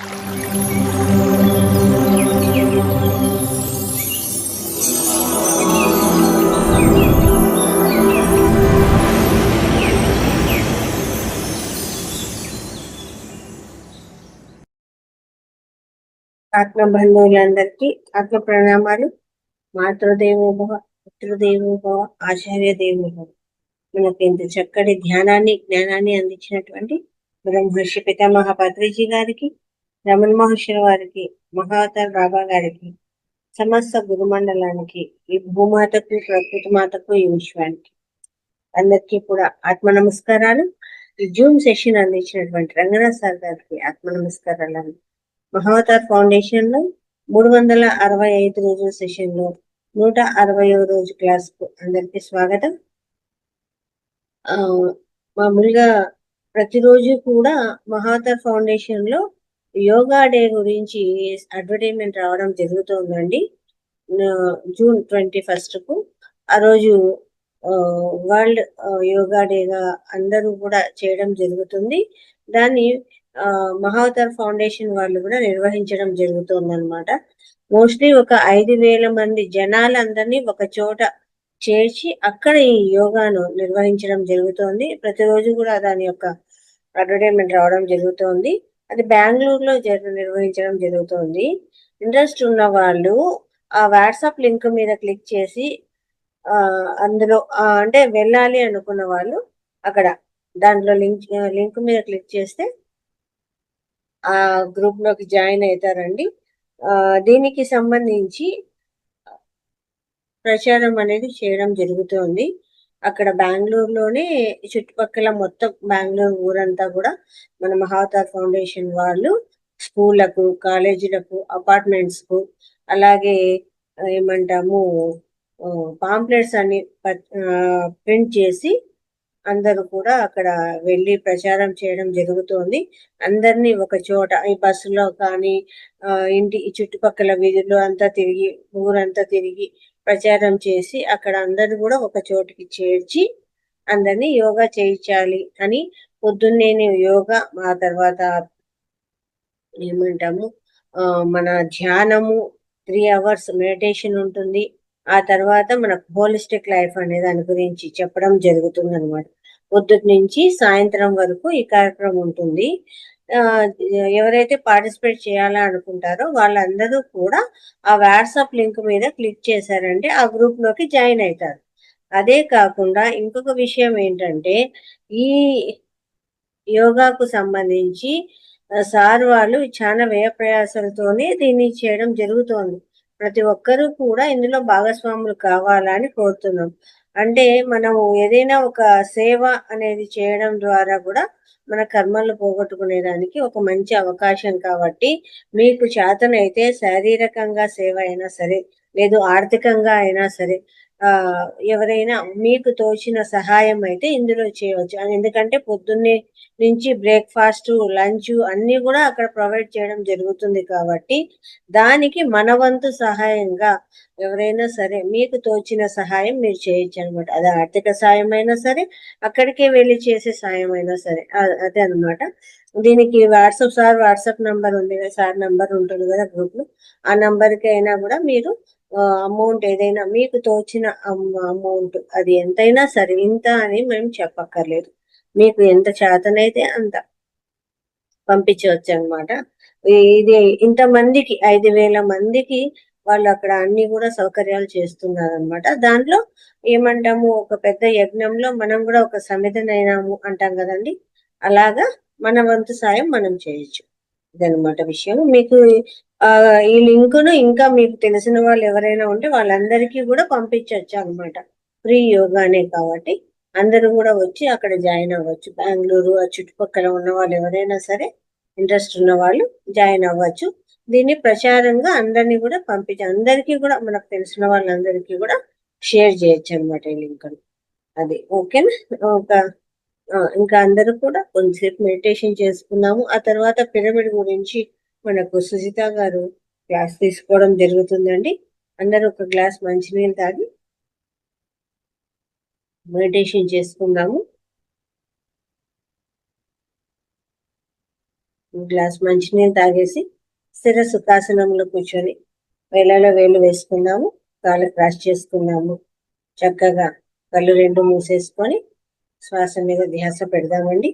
ఆత్మ బంధువులందరికీ ఆత్మ ప్రణామాలు. మాతృదేవోభవ, పితృదేవోభవ, ఆచార్య దేవోభవ. మనకు ఇంత చక్కటి జ్ఞానాన్ని అందించినటువంటి బ్రహ్మర్షి పితామహ పత్రిజీ గారికి, రమణ మహర్షి వారికి, మహావతార్ బాబా గారికి, సమస్త గురుమండలానికి, ఈ భూమాతకు, ప్రకృతి మాతకు, ఈ విశ్వానికి అందరికీ కూడా ఆత్మ నమస్కారాలు. ఈ జూమ్ సెషన్ అందించినటువంటి రంగనాథ్ సార్ గారికి ఆత్మ నమస్కారాలు. మహావతార్ ఫౌండేషన్ లో 365 రోజుల సెషన్ లో 160వ రోజు క్లాస్ కు అందరికి స్వాగతం. మామూలుగా ప్రతిరోజు కూడా మహావతార్ ఫౌండేషన్ లో యోగా డే గురించి అడ్వర్టైజ్మెంట్ రావడం జరుగుతుందండి. జూన్ 21 కు ఆ రోజు వరల్డ్ యోగా డేగా అందరూ కూడా చేయడం జరుగుతుంది. దాన్ని మహావతార్ ఫౌండేషన్ వాళ్ళు కూడా నిర్వహించడం జరుగుతుంది అనమాట. మోస్ట్లీ ఒక 5,000 మంది జనాలందరినీ ఒక చోట చేర్చి అక్కడ ఈ యోగాను నిర్వహించడం జరుగుతోంది. ప్రతిరోజు కూడా దాని యొక్క అడ్వర్టైజ్మెంట్ రావడం జరుగుతోంది. అది బెంగళూరులో నిర్వహించడం జరుగుతోంది. ఇంట్రెస్ట్ ఉన్న వాళ్ళు ఆ వాట్సాప్ లింక్ మీద క్లిక్ చేసి అందులో అంటే వెళ్ళాలి అనుకున్న వాళ్ళు అక్కడ దాంట్లో లింక్ మీద క్లిక్ చేస్తే ఆ గ్రూప్ లోకి జాయిన్ అవుతారండి. దీనికి సంబంధించి ప్రచారం అనేది చేయడం జరుగుతోంది. అక్కడ బెంగళూరులోనే చుట్టుపక్కల మొత్తం బెంగళూరు ఊరంతా కూడా మన మహావతార్ ఫౌండేషన్ వాళ్ళు స్కూళ్లకు, కాలేజీలకు, అపార్ట్మెంట్స్ కు, అలాగే ఏమంటాము పాంప్లెట్స్ అన్ని ప్రింట్ చేసి అందరూ కూడా అక్కడ వెళ్ళి ప్రచారం చేయడం జరుగుతోంది. అందరినీ ఒక చోట ఈ బస్సులో కానీ ఇంటి చుట్టుపక్కల వీధుల్లో అంతా తిరిగి ఊరంతా తిరిగి ప్రచారం చేసి అక్కడ అందరూ కూడా ఒక చోటికి చేర్చి అందరినీ యోగా చేయించాలి అని పొద్దున్నే యోగా, ఆ తర్వాత ఏమంటాము మన ధ్యానము 3 hours మెడిటేషన్ ఉంటుంది. ఆ తర్వాత మనకు హోలిస్టిక్ లైఫ్ అనే దాని గురించి చెప్పడం జరుగుతుంది అనమాట. పొద్దుటి నుంచి సాయంత్రం వరకు ఈ కార్యక్రమం ఉంటుంది. ఎవరైతే పార్టిసిపేట్ చేయాలా అనుకుంటారో వాళ్ళందరూ కూడా ఆ వాట్సాప్ లింక్ మీద క్లిక్ చేశారంటే ఆ గ్రూప్ లోకి జాయిన్ అవుతారు. అదే కాకుండా ఇంకొక విషయం ఏంటంటే ఈ యోగాకు సంబంధించి సార్ వాళ్ళు చాలా వ్యయ ప్రయాసాలతోనే దీన్ని చేయడం జరుగుతోంది. ప్రతి ఒక్కరూ కూడా ఇందులో భాగస్వాములు కావాలని కోరుతున్నాం. అంటే మనం ఏదైనా ఒక సేవ అనేది చేయడం ద్వారా కూడా మన కర్మలు పోగొట్టుకునేదానికి ఒక మంచి అవకాశం. కాబట్టి మీకు చేతనైతే శారీరకంగా సేవ అయినా సరే, లేదు ఆర్థికంగా అయినా సరే, ఎవరైనా మీకు తోచిన సహాయం అయితే ఇందులో చేయవచ్చు. ఎందుకంటే పొద్దున్నే నుంచి బ్రేక్ఫాస్ట్, లంచ్ అన్ని కూడా అక్కడ ప్రొవైడ్ చేయడం జరుగుతుంది. కాబట్టి దానికి మన వంతు సహాయంగా ఎవరైనా సరే మీకు తోచిన సహాయం మీరు చేయొచ్చు అనమాట. అది ఆర్థిక సాయం అయినా సరే, అక్కడికే వెళ్ళి చేసే సాయం అయినా సరే, అదే అనమాట. దీనికి వాట్సాప్ నంబర్ ఉంది కదా, సార్ నంబర్ ఉంటుంది కదా గ్రూప్ లో, ఆ నంబర్కి అయినా కూడా మీరు అమౌంట్ ఏదైనా మీకు తోచిన అమౌంట్ అది ఎంతైనా సరే, ఇంత అని మేము చెప్పక్కర్లేదు, మీకు ఎంత చేతనైతే అంత పంపించవచ్చు అనమాట. ఇది ఇంతమందికి 5,000 మందికి వాళ్ళు అక్కడ అన్ని కూడా సౌకర్యాలు చేస్తున్నారు అనమాట. దాంట్లో ఏమంటాము, ఒక పెద్ద యజ్ఞంలో మనం కూడా ఒక సమిధనైనాము అంటాం కదండి, అలాగా మన వంతు సాయం మనం చేయొచ్చు. ఇదనమాట విషయం. మీకు ఈ లింకును ఇంకా మీకు తెలిసిన వాళ్ళు ఎవరైనా ఉంటే వాళ్ళందరికీ కూడా పంపించవచ్చు అనమాట. ఫ్రీ యోగానే కాబట్టి అందరూ కూడా వచ్చి అక్కడ జాయిన్ అవ్వచ్చు. బెంగళూరు ఆ చుట్టుపక్కల ఉన్న వాళ్ళు ఎవరైనా సరే ఇంట్రెస్ట్ ఉన్న వాళ్ళు జాయిన్ అవ్వచ్చు. దీన్ని ప్రచారంగా అందరినీ కూడా అందరికీ కూడా మనకు తెలిసిన వాళ్ళందరికీ కూడా షేర్ చేయొచ్చు అనమాట ఈ లింక్. అది ఓకేనా? ఇంకా అందరూ కూడా కొంచెంసేపు మెడిటేషన్ చేసుకున్నాము. ఆ తర్వాత పిరమిడ్ గురించి మనకు సుజిత గారు క్లాస్ తీసుకోవడం జరుగుతుందండి. అందరూ ఒక గ్లాస్ మంచినీళ్ళు తాగి మెడిటేషన్ చేసుకుందాము. గ్లాస్ మంచినీళ్ళు తాగేసి స్థిర సుఖాసనంలో కూర్చొని వేళ్ళలో వేళ్ళు వేసుకుందాము. కాళ్ళు క్రాస్ చేసుకుందాము. చక్కగా కళ్ళు రెండు మూసేసుకొని శ్వాస మీద ధ్యాస పెడదామండి.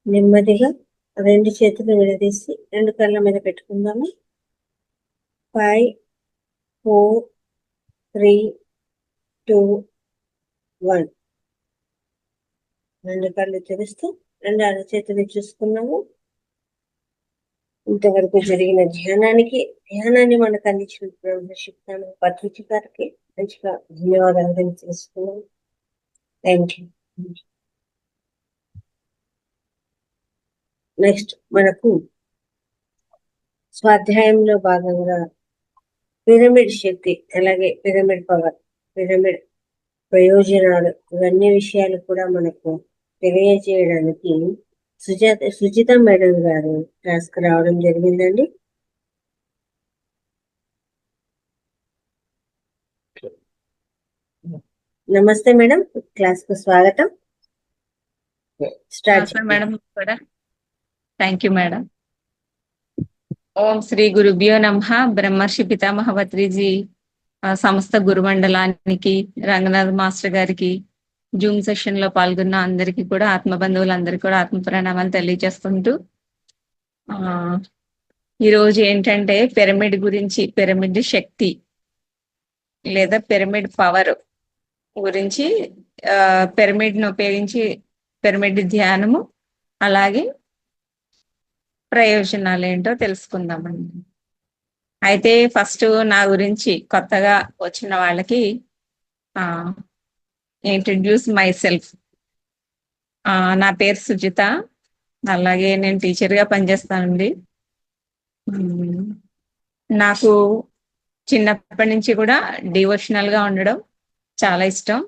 నెమ్మదిగా 2 చేతులు విడదీసి 2 కళ్ళ మీద పెట్టుకుందాము. 5, 4, 3, 2, 1. 2 కళ్ళు తెరుస్తూ 2 అరచేతులు చూసుకున్నాము. ఇంతవరకు జరిగిన ధ్యానాన్ని మనకు అందించిన బ్రహ్మర్షి పత్రిజీ గారికి మంచిగా ధన్యవాదాలు తెలియజేస్తున్నాము. Thank you. నెక్స్ట్ మనకు స్వాధ్యాయంలో భాగంగా పిరమిడ్ శక్తి, అలాగే పిరమిడ్ పవర్, పిరమిడ్ ప్రయోజనాలు, ఇవన్నీ విషయాలు కూడా మనకు తెలియజేయడానికి సుజిత మేడం గారు క్లాస్ కు రావడం జరిగిందండి. నమస్తే మేడం, క్లాస్ కు స్వాగతం. Start madam. Thank you madam. ఓం శ్రీ గురుభ్యో నమః. బ్రహ్మర్షి పితామహ పత్రిజీ సంస్థ గురుమండలానికి, రంగనాథ్ మాస్టర్ గారికి, జూమ్ సెషన్ లో పాల్గొన్న అందరికీ కూడా, ఆత్మబంధువులందరికీ కూడా ఆత్మ ప్రణామాలు తెలియజేస్తుంటూ, ఈరోజు ఏంటంటే పిరమిడ్ గురించి, పిరమిడ్ శక్తి లేదా పిరమిడ్ పవర్ గురించి, పిరమిడ్ ను ఉపయోగించి పిరమిడ్ ధ్యానము, అలాగే ప్రయోజనాలు ఏంటో తెలుసుకుందామండి. అయితే ఫస్ట్ నా గురించి కొత్తగా వచ్చిన వాళ్ళకి ఇంట్రడ్యూస్ మై సెల్ఫ్. నా పేరు సుజిత, అలాగే నేను టీచర్గా పనిచేస్తానండి. నాకు చిన్నప్పటి నుంచి కూడా డివోషనల్గా ఉండడం చాలా ఇష్టం.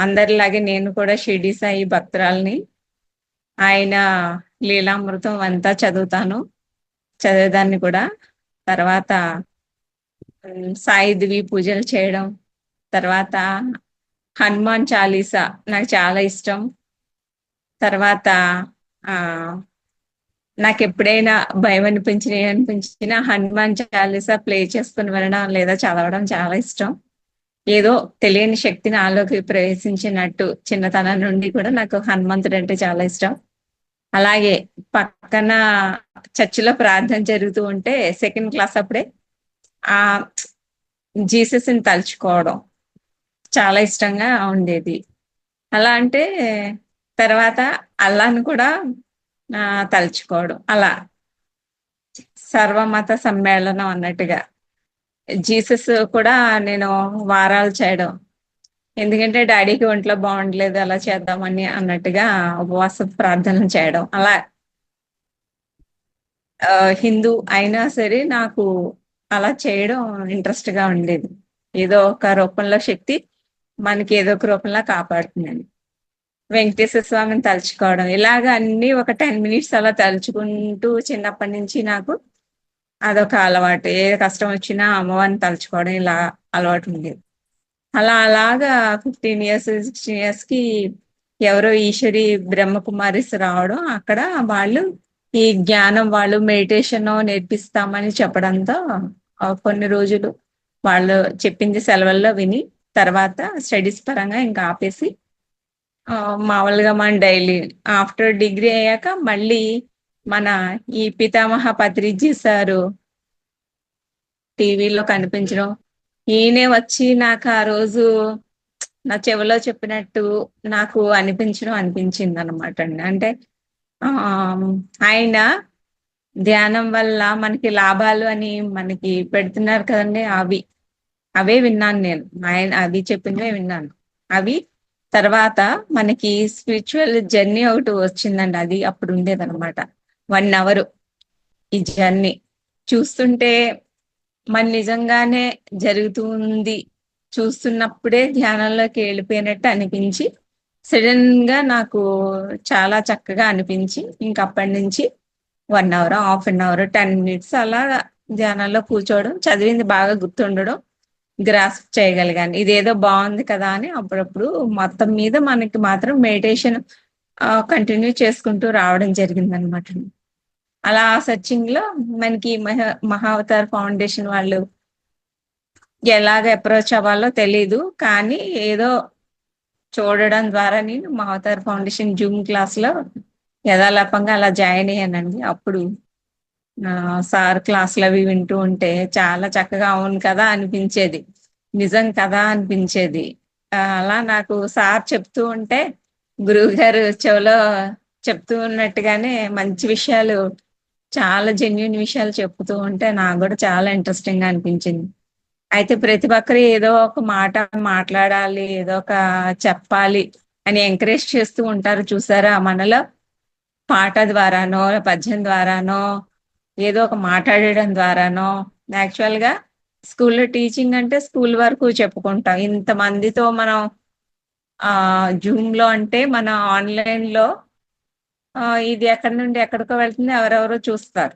అందరిలాగే నేను కూడా షిరిడి సాయి భక్తురాల్ని. ఆయన లీలామృతం అంతా చదివేదాన్ని కూడా. తర్వాత సాయిదివి పూజలు చేయడం, తర్వాత హనుమాన్ చాలీసా నాకు చాలా ఇష్టం. తర్వాత నాకు ఎప్పుడైనా భయం అనిపించినా హనుమాన్ చాలీసా ప్లే చేసుకుని వెళ్ళడం లేదా చదవడం చాలా ఇష్టం. ఏదో తెలియని శక్తి నాలోకి ప్రవేశించినట్టు చిన్నతనం నుండి కూడా నాకు హనుమంతుడు అంటే చాలా ఇష్టం. అలాగే పక్కన చర్చిలో ప్రార్థన జరుగుతూ ఉంటే సెకండ్ క్లాస్ అప్పుడే జీసస్ని తలుచుకోవడం చాలా ఇష్టంగా ఉండేది. అలా అంటే తర్వాత అల్లాను కూడా తలుచుకోవడం, అలా సర్వమత సమ్మేళనం అన్నట్టుగా జీసస్ కూడా నేను వారాలు చేయడం, ఎందుకంటే డాడీకి ఒంట్లో బాగుండలేదు, అలా చేద్దామని అన్నట్టుగా ఉపవాస ప్రార్థనలు చేయడం. అలా హిందూ అయినా సరే నాకు అలా చేయడం ఇంట్రెస్ట్ గా ఉండేది. ఏదో ఒక రూపంలో శక్తి మనకి ఏదో ఒక రూపంలో కాపాడుతుందని. వెంకటేశ్వర స్వామిని తలుచుకోవడం, ఇలాగ అన్ని ఒక 10 minutes అలా తలుచుకుంటూ చిన్నప్పటి నుంచి నాకు అదొక అలవాటు. ఏ కష్టం వచ్చినా అమ్మవారిని తలుచుకోవడం ఇలా అలవాటు ఉండేది. అలాగా 15 years 16 years కి ఎవరో ఈశ్వరి బ్రహ్మకుమారిస్ రావడం, అక్కడ వాళ్ళు ఈ జ్ఞానం, వాళ్ళు మెడిటేషన్ నేర్పిస్తామని చెప్పడంతో కొన్ని రోజులు వాళ్ళు చెప్పింది సెలవుల్లో విని, తర్వాత స్టడీస్ పరంగా ఇంకా ఆపేసి మామూలుగా మన డైలీ ఆఫ్టర్ డిగ్రీ అయ్యాక మళ్ళీ మన ఈ పితామహ పత్రిజీ సారు టీవీలో కనిపించడం, ఈయనే వచ్చి నాకు ఆ రోజు నా చెవిలో చెప్పినట్టు నాకు అనిపించింది అనమాట అండి. అంటే ఆయన ధ్యానం వల్ల మనకి లాభాలు అని మనకి పెడుతున్నారు కదండి, అవే విన్నాను నేను. ఆయన అవి చెప్పినవే విన్నాను. అవి తర్వాత మనకి స్పిరిచువల్ జర్నీ ఒకటి వచ్చిందండి, అది అప్పుడు ఉండేదన్నమాట. 1 hour ఈ జర్నీ చూస్తుంటే మన నిజంగానే జరుగుతుంది, చూస్తున్నప్పుడే ధ్యానంలోకి వెళ్ళిపోయినట్టు అనిపించి, సడన్ గా నాకు చాలా చక్కగా అనిపించి, ఇంకప్పటి నుంచి 1 hour, half an hour, 10 minutes అలా ధ్యానంలో కూర్చోవడం, చదివింది బాగా గుర్తుండడం, గ్రాస్ప్ చేయగలిగాను. ఇదేదో బాగుంది కదా అని అప్పుడప్పుడు మొత్తం మీద మనకి మాత్రం మెడిటేషన్ కంటిన్యూ చేసుకుంటూ రావడం జరిగింది అనమాట. అలా సర్చింగ్ లో మనకి మహావతార్ ఫౌండేషన్ వాళ్ళు ఎలాగ అప్రోచ్ అవ్వాలో తెలీదు, కానీ ఏదో చూడడం ద్వారా నేను మా అవతార్ ఫౌండేషన్ జూమ్ క్లాస్ లో యథాలాపంగా అలా జాయిన్ అయ్యానండి. అప్పుడు సార్ క్లాసులు అవి వింటూ ఉంటే చాలా చక్కగా అవును కదా అనిపించేది, నిజం కదా అనిపించేది. అలా నాకు సార్ చెప్తూ ఉంటే గురువు గారు చెవిలో చెప్తూ ఉన్నట్టుగానే మంచి విషయాలు, చాలా జెన్యున్ విషయాలు చెప్తూ ఉంటే నాకు కూడా చాలా ఇంట్రెస్టింగ్ గా అనిపించింది. అయితే ప్రతి ఒక్కరు ఏదో ఒక మాట మాట్లాడాలి, ఏదో ఒక చెప్పాలి అని ఎంకరేజ్ చేస్తూ ఉంటారు చూసారా. మనలో పాట ద్వారానో పద్యం ద్వారానో ఏదో ఒక మాట్లాడడం ద్వారానో, యాక్చువల్ గా స్కూల్లో టీచింగ్ అంటే స్కూల్ వరకు చెప్పుకుంటాం. ఇంతమందితో మనం జూమ్ లో అంటే మన ఆన్లైన్ లో ఇది ఎక్కడి నుండి ఎక్కడికో వెళ్తుంది, ఎవరెవరో చూస్తారు.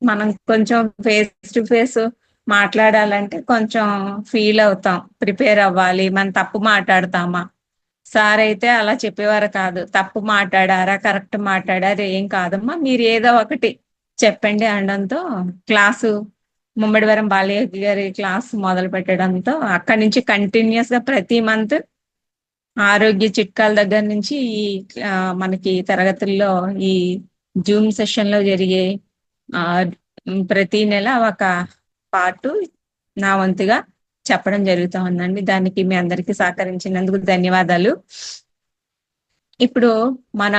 మనం కొంచెం ఫేస్ టు ఫేస్ మాట్లాడాలంటే కొంచెం ఫీల్ అవుతాం, ప్రిపేర్ అవ్వాలి. మనం తప్పు మాట్లాడతామా? సార్ అయితే అలా చెప్పేవారు కాదు. తప్పు మాట్లాడారా, కరెక్ట్ మాట్లాడారా, ఏం కాదమ్మా, మీరు ఏదో ఒకటి చెప్పండి అనడంతో క్లాసు ముమ్మడివరం బాలయ్య గారి క్లాస్ మొదలు పెట్టడంతో అక్కడి నుంచి కంటిన్యూస్ గా ప్రతి మంత్ ఆరోగ్య చిట్కాల దగ్గర నుంచి ఈ మనకి తరగతుల్లో ఈ జూమ్ సెషన్ లో జరిగే ఆ ప్రతి నెల ఒక పార్ట్ నా వంతుగా చెప్పడం జరుగుతూ ఉందండి. దానికి మీ అందరికీ సహకరించినందుకు ధన్యవాదాలు. ఇప్పుడు మన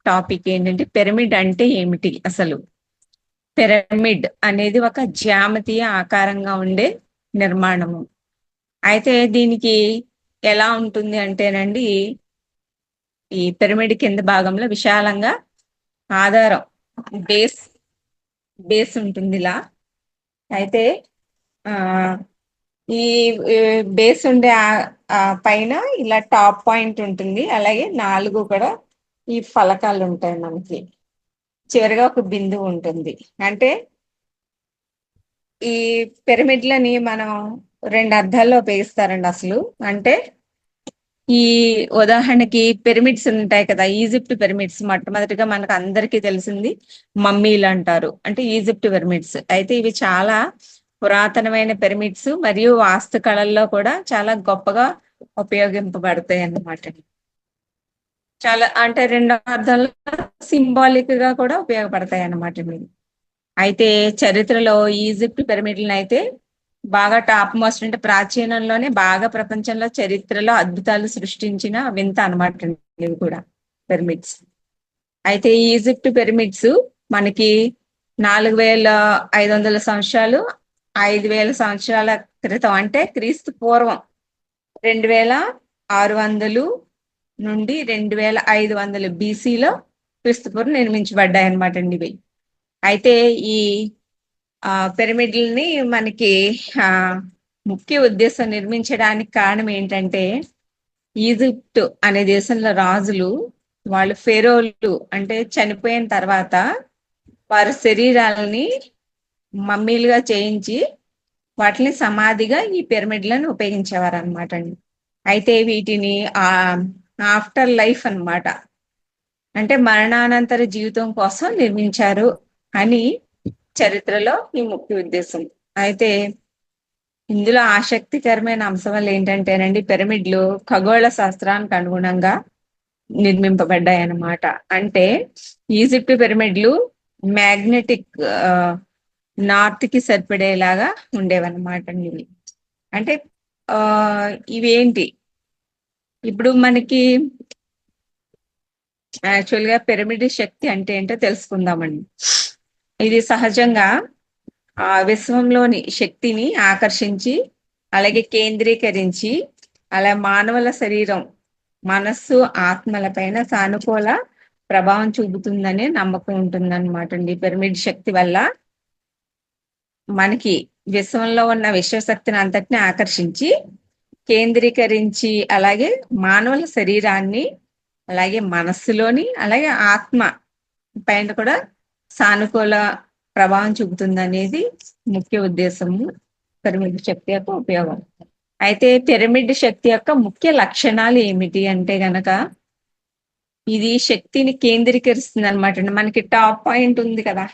టాపిక్ ఏంటంటే పిరమిడ్ అంటే ఏమిటి అసలు. పిరమిడ్ అనేది ఒక జ్యామితీయ ఆకారంగా ఉండే నిర్మాణము. అయితే దీనికి ఎలా ఉంటుంది అంటేనండి, ఈ పిరమిడ్ కింద భాగంలో విశాలంగా ఆధారం బేస్ బేస్ ఉంటుంది ఇలా. అయితే ఆ ఈ బేస్ ఉండే పైన ఇలా టాప్ పాయింట్ ఉంటుంది. అలాగే 4 కూడా ఈ ఫలకాలు ఉంటాయి మనకి. చివరిగా ఒక బిందువు ఉంటుంది. అంటే ఈ పిరమిడ్లని మనం 2 అర్థాల్లో ఉపయోగిస్తారండి అసలు. అంటే ఈ ఉదాహరణకి పిరమిడ్స్ ఉంటాయి కదా, ఈజిప్ట్ పిరమిడ్స్ మొట్టమొదటిగా మనకు అందరికీ తెలిసింది మమ్మీలు అంటారు, అంటే ఈజిప్ట్ పిరమిడ్స్. అయితే ఇవి చాలా పురాతనమైన పిరమిడ్స్ మరియు వాస్తు కళల్లో కూడా చాలా గొప్పగా ఉపయోగింపబడతాయి అన్నమాట. చాలా అంటే 2 అర్థాల్లో సింబాలిక్ గా కూడా ఉపయోగపడతాయి అన్నమాట మీరు. అయితే చరిత్రలో ఈజిప్ట్ పిరమిడ్లను అయితే బాగా టాప్ మోస్ట్, అంటే ప్రాచీనంలోనే బాగా ప్రపంచంలో చరిత్రలో అద్భుతాలు సృష్టించిన వింత అనమాట ఇవి కూడా పిరమిడ్స్. అయితే ఈజిప్ట్ పిరమిడ్స్ మనకి 4500 సంవత్సరాలు, 5000 సంవత్సరాల క్రితం, అంటే క్రీస్తు పూర్వం 2600 నుండి 2500 బీసీలో క్రీస్తు పూర్వం నిర్మించబడ్డాయి అనమాట అండి ఇవి. అయితే ఈ పిరమిడ్లని మనకి ముఖ్య ఉద్దేశం నిర్మించడానికి కారణం ఏంటంటే, ఈజిప్ట్ అనే దేశంలో రాజులు వాళ్ళు ఫెరోలు అంటే చనిపోయిన తర్వాత వారి శరీరాలని మమ్మీలుగా చేయించి వాటిని సమాధిగా ఈ పిరమిడ్లను ఉపయోగించేవారు అనమాట అండి. అయితే వీటిని ఆఫ్టర్ లైఫ్ అన్నమాట, అంటే మరణానంతర జీవితం కోసం నిర్మించారు అని చరిత్రలో ఈ ముఖ్య ఉద్దేశం. అయితే ఇందులో ఆసక్తికరమైన అంశం ఏంటంటేనండి, పిరమిడ్లు ఖగోళ శాస్త్రానికి అనుగుణంగా నిర్మింపబడ్డాయి అన్నమాట. అంటే ఈజిప్ట్ పిరమిడ్లు మ్యాగ్నెటిక్ నార్త్ కి సరిపడేలాగా ఉండేవన్నమాట ఇవి. అంటే ఇవేంటి, ఇప్పుడు మనకి యాక్చువల్గా పిరమిడ్ శక్తి అంటే ఏంటో తెలుసుకుందామండి. ఇది సహజంగా విశ్వంలోని శక్తిని ఆకర్షించి అలాగే కేంద్రీకరించి అలా మానవుల శరీరం, మనస్సు, ఆత్మల పైన సానుకూల ప్రభావం చూపుతుందనే నమ్మకం ఉంటుందన్నమాట అండి. పిరమిడ్ శక్తి వల్ల మనకి విశ్వంలో ఉన్న విశ్వశక్తిని అంతటిని ఆకర్షించి కేంద్రీకరించి అలాగే మానవుల శరీరాన్ని అలాగే మనస్సులోని అలాగే ఆత్మ పైన కూడా సానుకూల ప్రభావం చూపుతుంది అనేది ముఖ్య ఉద్దేశము పిరమిడ్ శక్తి యొక్క ఉపయోగం. అయితే పిరమిడ్ శక్తి యొక్క ముఖ్య లక్షణాలు ఏమిటి అంటే గనక, ఇది శక్తిని కేంద్రీకరిస్తుంది అనమాట. మనకి టాప్ పాయింట్ ఉంది కదా,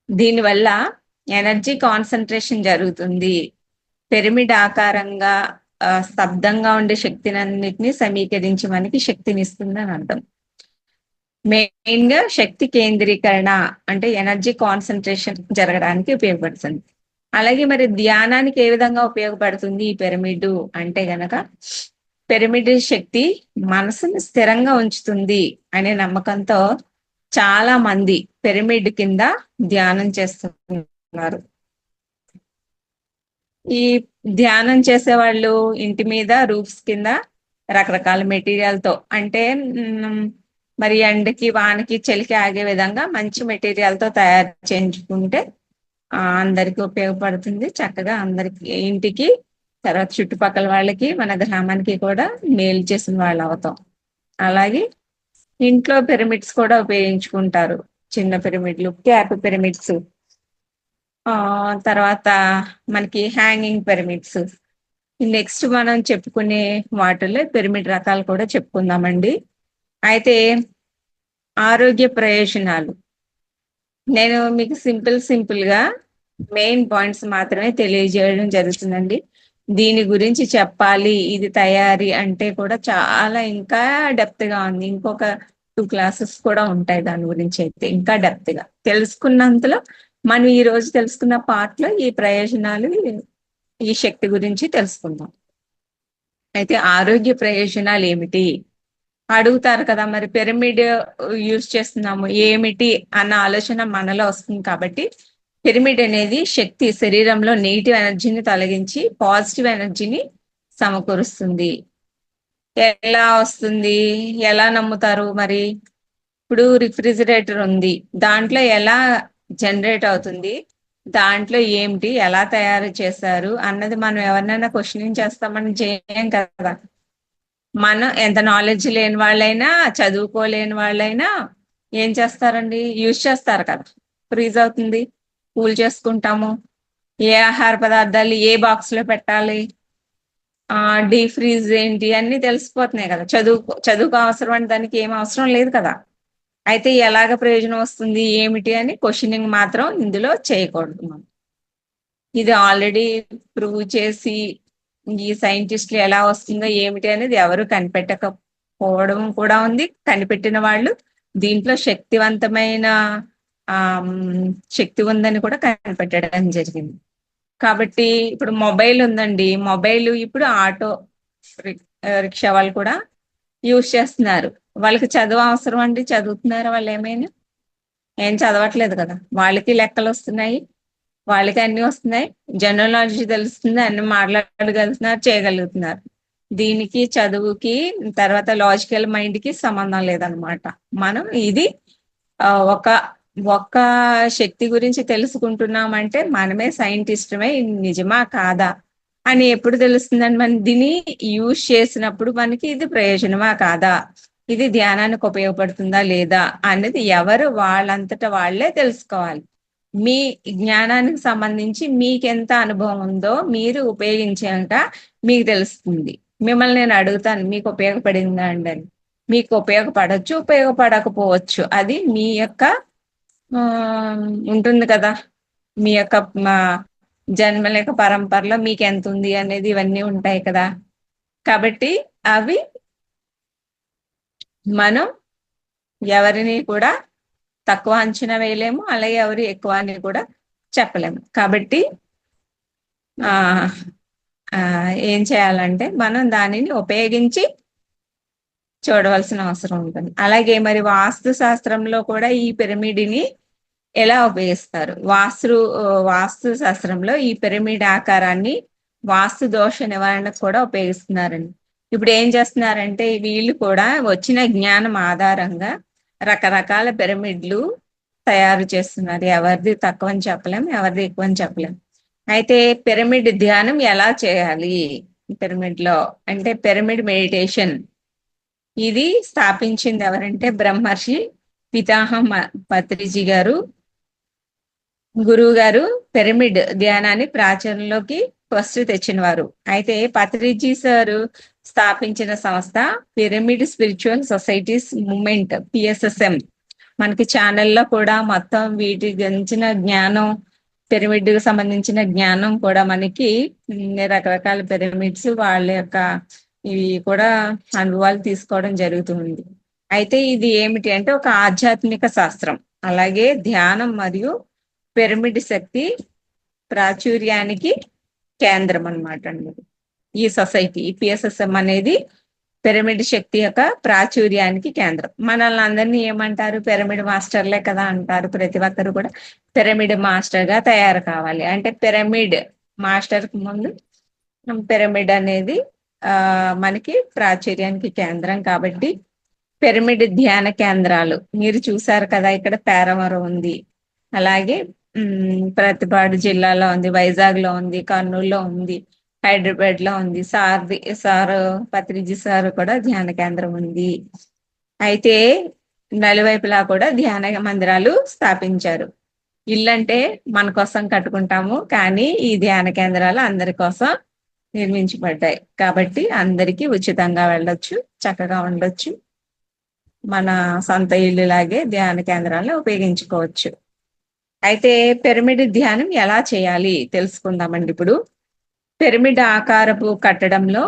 దీనివల్ల ఎనర్జీ కాన్సన్ట్రేషన్ జరుగుతుంది. పిరమిడ్ ఆకారంగా స్తబ్దంగా ఉండే శక్తిని అన్నిటిని సమీకరించి మనకి శక్తిని ఇస్తుంది అని అర్థం. మెయిన్ గా శక్తి కేంద్రీకరణ అంటే ఎనర్జీ కాన్సన్ట్రేషన్ జరగడానికి ఉపయోగపడుతుంది. అలాగే మరి ధ్యానానికి ఏ విధంగా ఉపయోగపడుతుంది ఈ పిరమిడ్ అంటే గనక, పిరమిడ్ శక్తి మనసుని స్థిరంగా ఉంచుతుంది అనే నమ్మకంతో చాలా మంది పిరమిడ్ కింద ధ్యానం చేస్తున్నారు. ఈ ధ్యానం చేసే వాళ్ళు ఇంటి మీద రూఫ్స్ కింద రకరకాల మెటీరియల్ తో అంటే మరి ఎండకి వానకి చలికి ఆగే విధంగా మంచి మెటీరియల్ తో తయారు చేయించుకుంటే అందరికి ఉపయోగపడుతుంది. చక్కగా అందరికి ఇంటికి తర్వాత చుట్టుపక్కల వాళ్ళకి మన గ్రామానికి కూడా మేలు చేసిన వాళ్ళు అవుతాం. అలాగే ఇంట్లో పిరమిడ్స్ కూడా ఉపయోగించుకుంటారు. చిన్న పిరమిడ్లు, క్యాప్ పిరమిడ్స్, తర్వాత మనకి హ్యాంగింగ్ పిరమిడ్స్. నెక్స్ట్ మనం చెప్పుకునే వాటిల్లో పిరమిడ్ రకాలు కూడా చెప్పుకుందామండి. అయితే ఆరోగ్య ప్రయోజనాలు నేను మీకు సింపుల్ గా మెయిన్ పాయింట్స్ మాత్రమే తెలియజేయడం జరుగుతుందండి. దీని గురించి చెప్పాలి, ఇది తయారీ అంటే కూడా చాలా ఇంకా డెప్త్ గా ఉంది. ఇంకొక 2 క్లాసెస్ కూడా ఉంటాయి దాని గురించి. అయితే ఇంకా డెప్త్ గా తెలుసుకున్నంతలో మనం ఈ రోజు తెలుసుకున్న పార్ట్ లో ఈ ప్రయోజనాలు, ఈ శక్తి గురించి తెలుసుకుందాం. అయితే ఆరోగ్య ప్రయోజనాలు ఏమిటి అడుగుతారు కదా, మరి పిరమిడ్ యూజ్ చేస్తున్నాము ఏమిటి అన్న ఆలోచన మనలో వస్తుంది. కాబట్టి పిరమిడ్ అనేది శక్తి శరీరంలో నెగిటివ్ ఎనర్జీని తొలగించి పాజిటివ్ ఎనర్జీని సమకూరుస్తుంది. ఎలా వస్తుంది, ఎలా నమ్ముతారు మరి? ఇప్పుడు రిఫ్రిజిరేటర్ ఉంది, దాంట్లో ఎలా జనరేట్ అవుతుంది, దాంట్లో ఏమిటి, ఎలా తయారు చేశారు అన్నది మనం ఎవరినైనా క్వశ్చనింగ్ చేస్తామని చేయం కదా. మనం ఎంత నాలెడ్జ్ లేని వాళ్ళైనా, చదువుకోలేని వాళ్ళైనా ఏం చేస్తారండి, యూజ్ చేస్తారు కదా. ఫ్రీజ్ అవుతుంది, కూల్ చేసుకుంటాము. ఏ ఆహార పదార్థాలు ఏ బాక్స్ లో పెట్టాలి, డీ ఫ్రీజ్ ఏంటి అన్ని తెలిసిపోతున్నాయి కదా. చదువుకు అవసరం అంటే దానికి ఏం అవసరం లేదు కదా. అయితే ఎలాగ ప్రయోజనం వస్తుంది ఏమిటి అని క్వశ్చనింగ్ మాత్రం ఇందులో చేయకూడదు. మనం ఇది ఆల్రెడీ ప్రూవ్ చేసి ఈ సైంటిస్టులు ఎలా వస్తుందో ఏమిటి అనేది ఎవరు కనిపెట్టకపోవడం కూడా ఉంది. కనిపెట్టిన వాళ్ళు దీంట్లో శక్తివంతమైన శక్తి ఉందని కూడా కనిపెట్టడం జరిగింది. కాబట్టి ఇప్పుడు మొబైల్ ఉందండి, మొబైల్ ఇప్పుడు ఆటో రిక్షా వాళ్ళు కూడా యూజ్ చేస్తున్నారు. వాళ్ళకి చదువు అవసరం అండి, చదువుతున్నారు వాళ్ళు? ఏం చదవట్లేదు కదా. వాళ్ళకి లెక్కలు వస్తున్నాయి, వాళ్ళకి అన్ని వస్తున్నాయి, జనరల్ నాలెడ్జ్ తెలుస్తుంది, అన్ని మాట్లాడగలుగుతున్నారు, చేయగలుగుతున్నారు. దీనికి చదువుకి తర్వాత లాజికల్ మైండ్ కి సంబంధం లేదనమాట. మనం ఇది ఒక్క శక్తి గురించి తెలుసుకుంటున్నామంటే మనమే సైంటిస్టుమే, నిజమా కాదా అని ఎప్పుడు తెలుస్తుందండి? మనం దీన్ని యూజ్ చేసినప్పుడు మనకి ఇది ప్రయోజనమా కాదా, ఇది ధ్యానానికి ఉపయోగపడుతుందా లేదా అనేది ఎవరు వాళ్ళంతటా వాళ్ళే తెలుసుకోవాలి. మీ జ్ఞానానికి సంబంధించి మీకెంత అనుభవం ఉందో మీరు ఉపయోగించాక మీకు తెలుస్తుంది. మిమ్మల్ని నేను అడుగుతాను, మీకు ఉపయోగపడిందా అండి అని. మీకు ఉపయోగపడవచ్చు, ఉపయోగపడకపోవచ్చు, అది మీ యొక్క ఉంటుంది కదా, మీ యొక్క జన్మ లేక పరంపరలో మీకు ఎంత ఉంది అనేది ఇవన్నీ ఉంటాయి కదా. కాబట్టి అవి మనం ఎవరిని కూడా తక్కువ అంచనా వేయలేము, అలాగే ఎవరు ఎక్కువ అని కూడా చెప్పలేము. కాబట్టి ఏం చేయాలంటే మనం దానిని ఉపయోగించి చూడవలసిన అవసరం ఉంటుంది. అలాగే మరి వాస్తు శాస్త్రంలో కూడా ఈ పిరమిడ్ని ఎలా ఉపయోగిస్తారు? వాస్తు శాస్త్రంలో ఈ పిరమిడ్ ఆకారాన్ని వాస్తు దోష నివారణకు కూడా ఉపయోగిస్తున్నారండి. ఇప్పుడు ఏం చేస్తున్నారంటే వీళ్ళు కూడా వచ్చిన జ్ఞానం ఆధారంగా రకరకాల పిరమిడ్లు తయారు చేస్తున్నారు. ఎవరిది తక్కువ అని చెప్పలేం, ఎవరిది ఎక్కువ అని చెప్పలేం. అయితే పిరమిడ్ ధ్యానం ఎలా చేయాలి పిరమిడ్ లో అంటే, పిరమిడ్ మెడిటేషన్ ఇది స్థాపించింది ఎవరంటే బ్రహ్మర్షి పితామహ పత్రిజీ గారు, గురువు గారు పిరమిడ్ ధ్యానాన్ని ప్రాచుర్యంలోకి ఫస్ట్ తెచ్చిన వారు. అయితే పత్రిజీ సారు స్థాపించిన సంస్థ pyramid spiritual societies movement, PSSM. మనకి ఛానల్లో కూడా మొత్తం వీటి గురించిన జ్ఞానం పిరమిడ్ కు సంబంధించిన జ్ఞానం కూడా మనకి రకరకాల పిరమిడ్స్ వాళ్ళ యొక్క ఇవి కూడా అనుభవాలు తీసుకోవడం జరుగుతుంది. అయితే ఇది ఏమిటి అంటే ఒక ఆధ్యాత్మిక శాస్త్రం. అలాగే ధ్యానం మరియు పిరమిడ్ శక్తి ప్రాచుర్యానికి కేంద్రం అన్నమాట అండి. ఈ సొసైటీ పిఎస్ఎస్ఎం అనేది పిరమిడ్ శక్తి యొక్క ప్రాచుర్యానికి కేంద్రం. మనల్ని అందరినీ ఏమంటారు? పిరమిడ్ మాస్టర్లే కదా అంటారు. ప్రతి ఒక్కరు కూడా పిరమిడ్ మాస్టర్ గా తయారు కావాలి అంటే పిరమిడ్ మాస్టర్ కు ముందు పిరమిడ్ అనేది మనకి ప్రాచుర్యానికి కేంద్రం. కాబట్టి పిరమిడ్ ధ్యాన కేంద్రాలు మీరు చూసారు కదా, ఇక్కడ పేరవరం ఉంది, అలాగే ప్రతిపాడు జిల్లాలో ఉంది, వైజాగ్ లో ఉంది, కర్నూలులో ఉంది, హైదరాబాద్ లో ఉంది. పత్రిజీ సార్ కూడా ధ్యాన కేంద్రం ఉంది. అయితే నలువైపులా కూడా ధ్యాన మందిరాలు స్థాపించారు. ఇల్లంటే మన కోసం కట్టుకుంటాము, కానీ ఈ ధ్యాన కేంద్రాలు అందరి కోసం నిర్మించబడ్డాయి. కాబట్టి అందరికీ ఉచితంగా వెళ్ళొచ్చు, చక్కగా ఉండొచ్చు, మన సొంత ఇల్లు లాగే ధ్యాన కేంద్రాలను ఉపయోగించుకోవచ్చు. అయితే పిరమిడ్ ధ్యానం ఎలా చేయాలి తెలుసుకుందామండి. ఇప్పుడు పిరమిడ్ ఆకారపు కట్టడంలో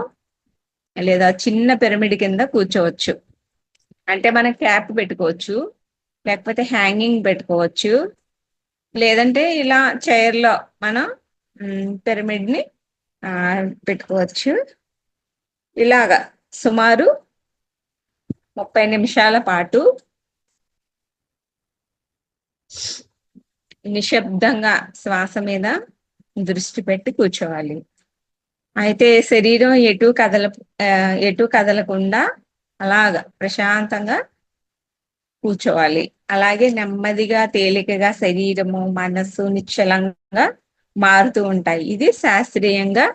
లేదా చిన్న పిరమిడ్ కింద కూర్చోవచ్చు. అంటే మనం క్యాప్ పెట్టుకోవచ్చు, లేకపోతే హ్యాంగింగ్ పెట్టుకోవచ్చు, లేదంటే ఇలా చైర్లో మనం పిరమిడ్ ని పెట్టుకోవచ్చు. ఇలాగా సుమారు 30 నిమిషాల పాటు నిశ్శబ్దంగా శ్వాస మీద దృష్టి పెట్టి కూర్చోవాలి. అయితే శరీరం ఎటు కదలకుండా అలాగా ప్రశాంతంగా కూర్చోవాలి. అలాగే నెమ్మదిగా తేలికగా శరీరము మనస్సు నిశ్చలంగా మారుతూ ఉంటాయి. ఇది శాస్త్రీయంగా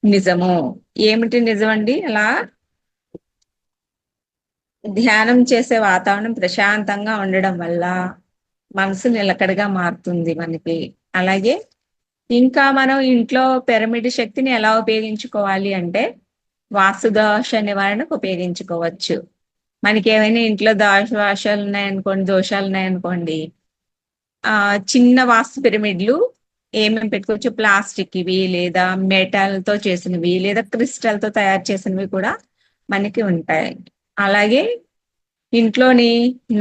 నిజము. ఏమిటి నిజం అండి? అలా ధ్యానం చేసే వాతావరణం ప్రశాంతంగా ఉండడం వల్ల మనసు నిలకడగా మారుతుంది మనకి. అలాగే ఇంకా మనం ఇంట్లో పిరమిడ్ శక్తిని ఎలా ఉపయోగించుకోవాలి అంటే వాస్తు దోష నివారణకు ఉపయోగించుకోవచ్చు. మనకి ఏమైనా ఇంట్లో దోషాలు ఉన్నాయనుకోండి, చిన్న వాస్తు పిరమిడ్లు ఏమేమి పెట్టుకోవచ్చు? ప్లాస్టిక్ ఇవి, లేదా మెటల్తో చేసినవి, లేదా క్రిస్టల్తో తయారు చేసినవి కూడా మనకి ఉంటాయి. అలాగే ఇంట్లోని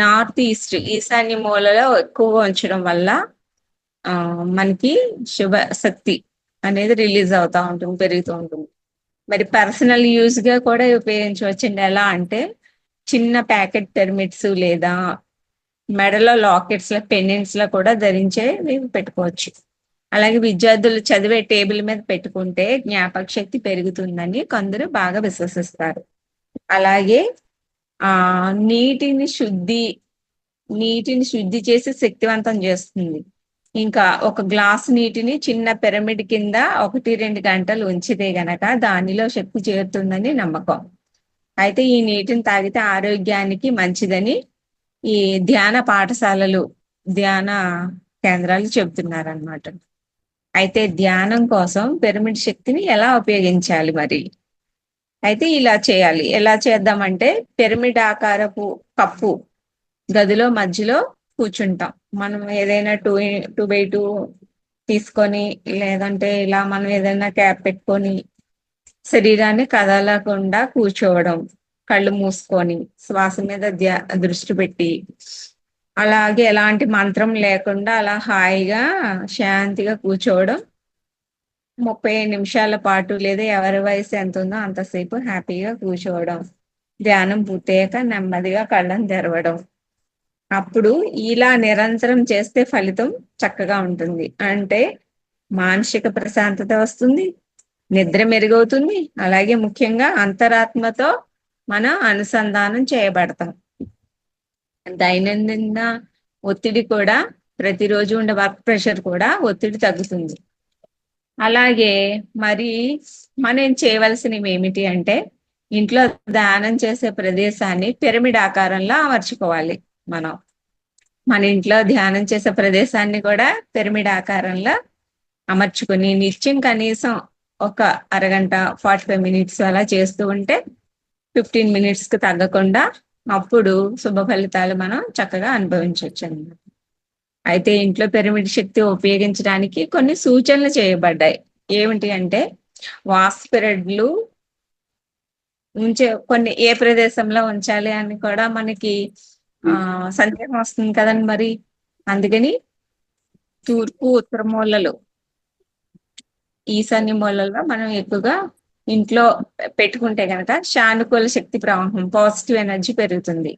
నార్త్ ఈస్ట్ ఈశాన్య మూలలో ఎక్కువగా ఉంచడం వల్ల మనకి శుభ శక్తి అనేది రిలీజ్ అవుతూ ఉంటుంది, పెరుగుతూ ఉంటుంది. మరి పర్సనల్ యూజ్ గా కూడా ఉపయోగించవచ్చండి. ఎలా అంటే చిన్న ప్యాకెట్ పిరమిడ్స్ లేదా మెడలో లాకెట్స్ లో పెండెంట్స్ లో కూడా ధరించేవి పెట్టుకోవచ్చు. అలాగే విద్యార్థులు చదివే టేబుల్ మీద పెట్టుకుంటే జ్ఞాపక శక్తి పెరుగుతుందని కొందరు బాగా విశ్వసిస్తారు. అలాగే నీటిని శుద్ధి చేసి శక్తివంతం చేస్తుంది. ఇంకా ఒక గ్లాస్ నీటిని చిన్న పిరమిడ్ కింద 1-2 గంటలు ఉంచితే గనక దానిలో శక్తి చేరుతుందని నమ్మకం. అయితే ఈ నీటిని తాగితే ఆరోగ్యానికి మంచిదని ఈ ధ్యాన పాఠశాలలు, ధ్యాన కేంద్రాలు చెబుతున్నారన్నమాట. అయితే ధ్యానం కోసం పిరమిడ్ శక్తిని ఎలా ఉపయోగించాలి మరి? అయితే ఇలా చేయాలి. ఎలా చేద్దామంటే పిరమిడ్ ఆకారపు కప్పు గదిలో మధ్యలో కూర్చుంటాం. మనం ఏదైనా 2x2 తీసుకొని, లేదంటే ఇలా మనం ఏదైనా క్యాప్ పెట్టుకొని శరీరాన్ని కదలకుండా కూర్చోవడం, కళ్ళు మూసుకొని శ్వాస మీద దృష్టి పెట్టి, అలాగే ఎలాంటి మంత్రం లేకుండా అలా హాయిగా శాంతిగా కూర్చోవడం 30 నిమిషాల పాటు, లేదా ఎవరి వయసు ఎంత ఉందో అంతసేపు హ్యాపీగా కూర్చోవడం. ధ్యానం పూర్తయ్యాక నెమ్మదిగా కళ్ళను తెరవడం. అప్పుడు ఇలా నిరంతరం చేస్తే ఫలితం చక్కగా ఉంటుంది. అంటే మానసిక ప్రశాంతత వస్తుంది, నిద్ర మెరుగవుతుంది, అలాగే ముఖ్యంగా అంతరాత్మతో మనం అనుసంధానం చేయబడతాం. దైనందిన ఒత్తిడి కూడా, ప్రతిరోజు ఉండే వర్క్ ప్రెషర్ కూడా ఒత్తిడి తగ్గుతుంది. అలాగే మరి మనం చేయవలసినవి ఏమిటి అంటే ఇంట్లో ధ్యానం చేసే ప్రదేశాన్ని పిరమిడ్ ఆకారంలో అమర్చుకోవాలి. మన ఇంట్లో ధ్యానం చేసే ప్రదేశాన్ని కూడా పిరమిడ్ ఆకారంలో అమర్చుకుని నిత్యం కనీసం ఒక అరగంట 45 మినిట్స్ అలా చేస్తూ ఉంటే 15 మినిట్స్ కి తగ్గకుండా అప్పుడు శుభ ఫలితాలు మనం చక్కగా అనుభవించవచ్చు అన్నమాట. అయితే ఇంట్లో పిరమిడ్ శక్తి ఉపయోగించడానికి కొన్ని సూచనలు చేయబడ్డాయి. ఏమిటి అంటే వాస్తు పిరమిడ్లు కొన్ని ఏ ప్రదేశంలో ఉంచాలి అని కూడా మనకి సందేహం వస్తుంది కదండి మరి. అందుకని తూర్పు ఉత్తర మూలలు ఈశాన్య మూలల్లో మనం ఎక్కువగా ఇంట్లో పెట్టుకుంటే గనక సానుకూల శక్తి ప్రవాహం పాజిటివ్ ఎనర్జీ పెరుగుతుంది.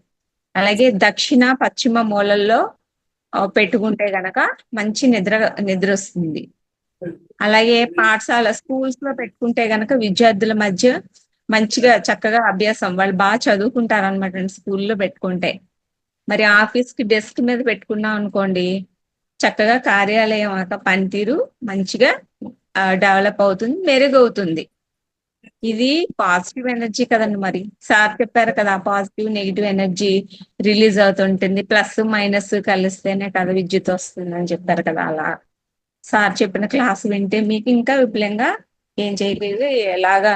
అలాగే దక్షిణ పశ్చిమ మూలల్లో పెట్టుకుంటే గనక మంచి నిద్ర వస్తుంది. అలాగే పాఠశాల స్కూల్స్ లో పెట్టుకుంటే గనక విద్యార్థుల మధ్య మంచిగా చక్కగా అభ్యాసం వాళ్ళు బాగా చదువుకుంటారు అనమాట స్కూల్లో పెట్టుకుంటే. మరి ఆఫీస్ కి డెస్క్ మీద పెట్టుకున్నాం అనుకోండి చక్కగా కార్యాలయం యొక్క పనితీరు మంచిగా డెవలప్ అవుతుంది, మెరుగవుతుంది. ఇది పాజిటివ్ ఎనర్జీ కదండి. మరి సార్ చెప్పారు కదా పాజిటివ్ నెగిటివ్ ఎనర్జీ రిలీజ్ అవుతుంటుంది, ప్లస్ మైనస్ కలిస్తేనే కదా విద్యుత్ వస్తుంది అని చెప్పారు కదా. అలా సార్ చెప్పిన క్లాస్ వింటే మీకు ఇంకా విపులంగా ఏం చేయలేదు ఎలాగా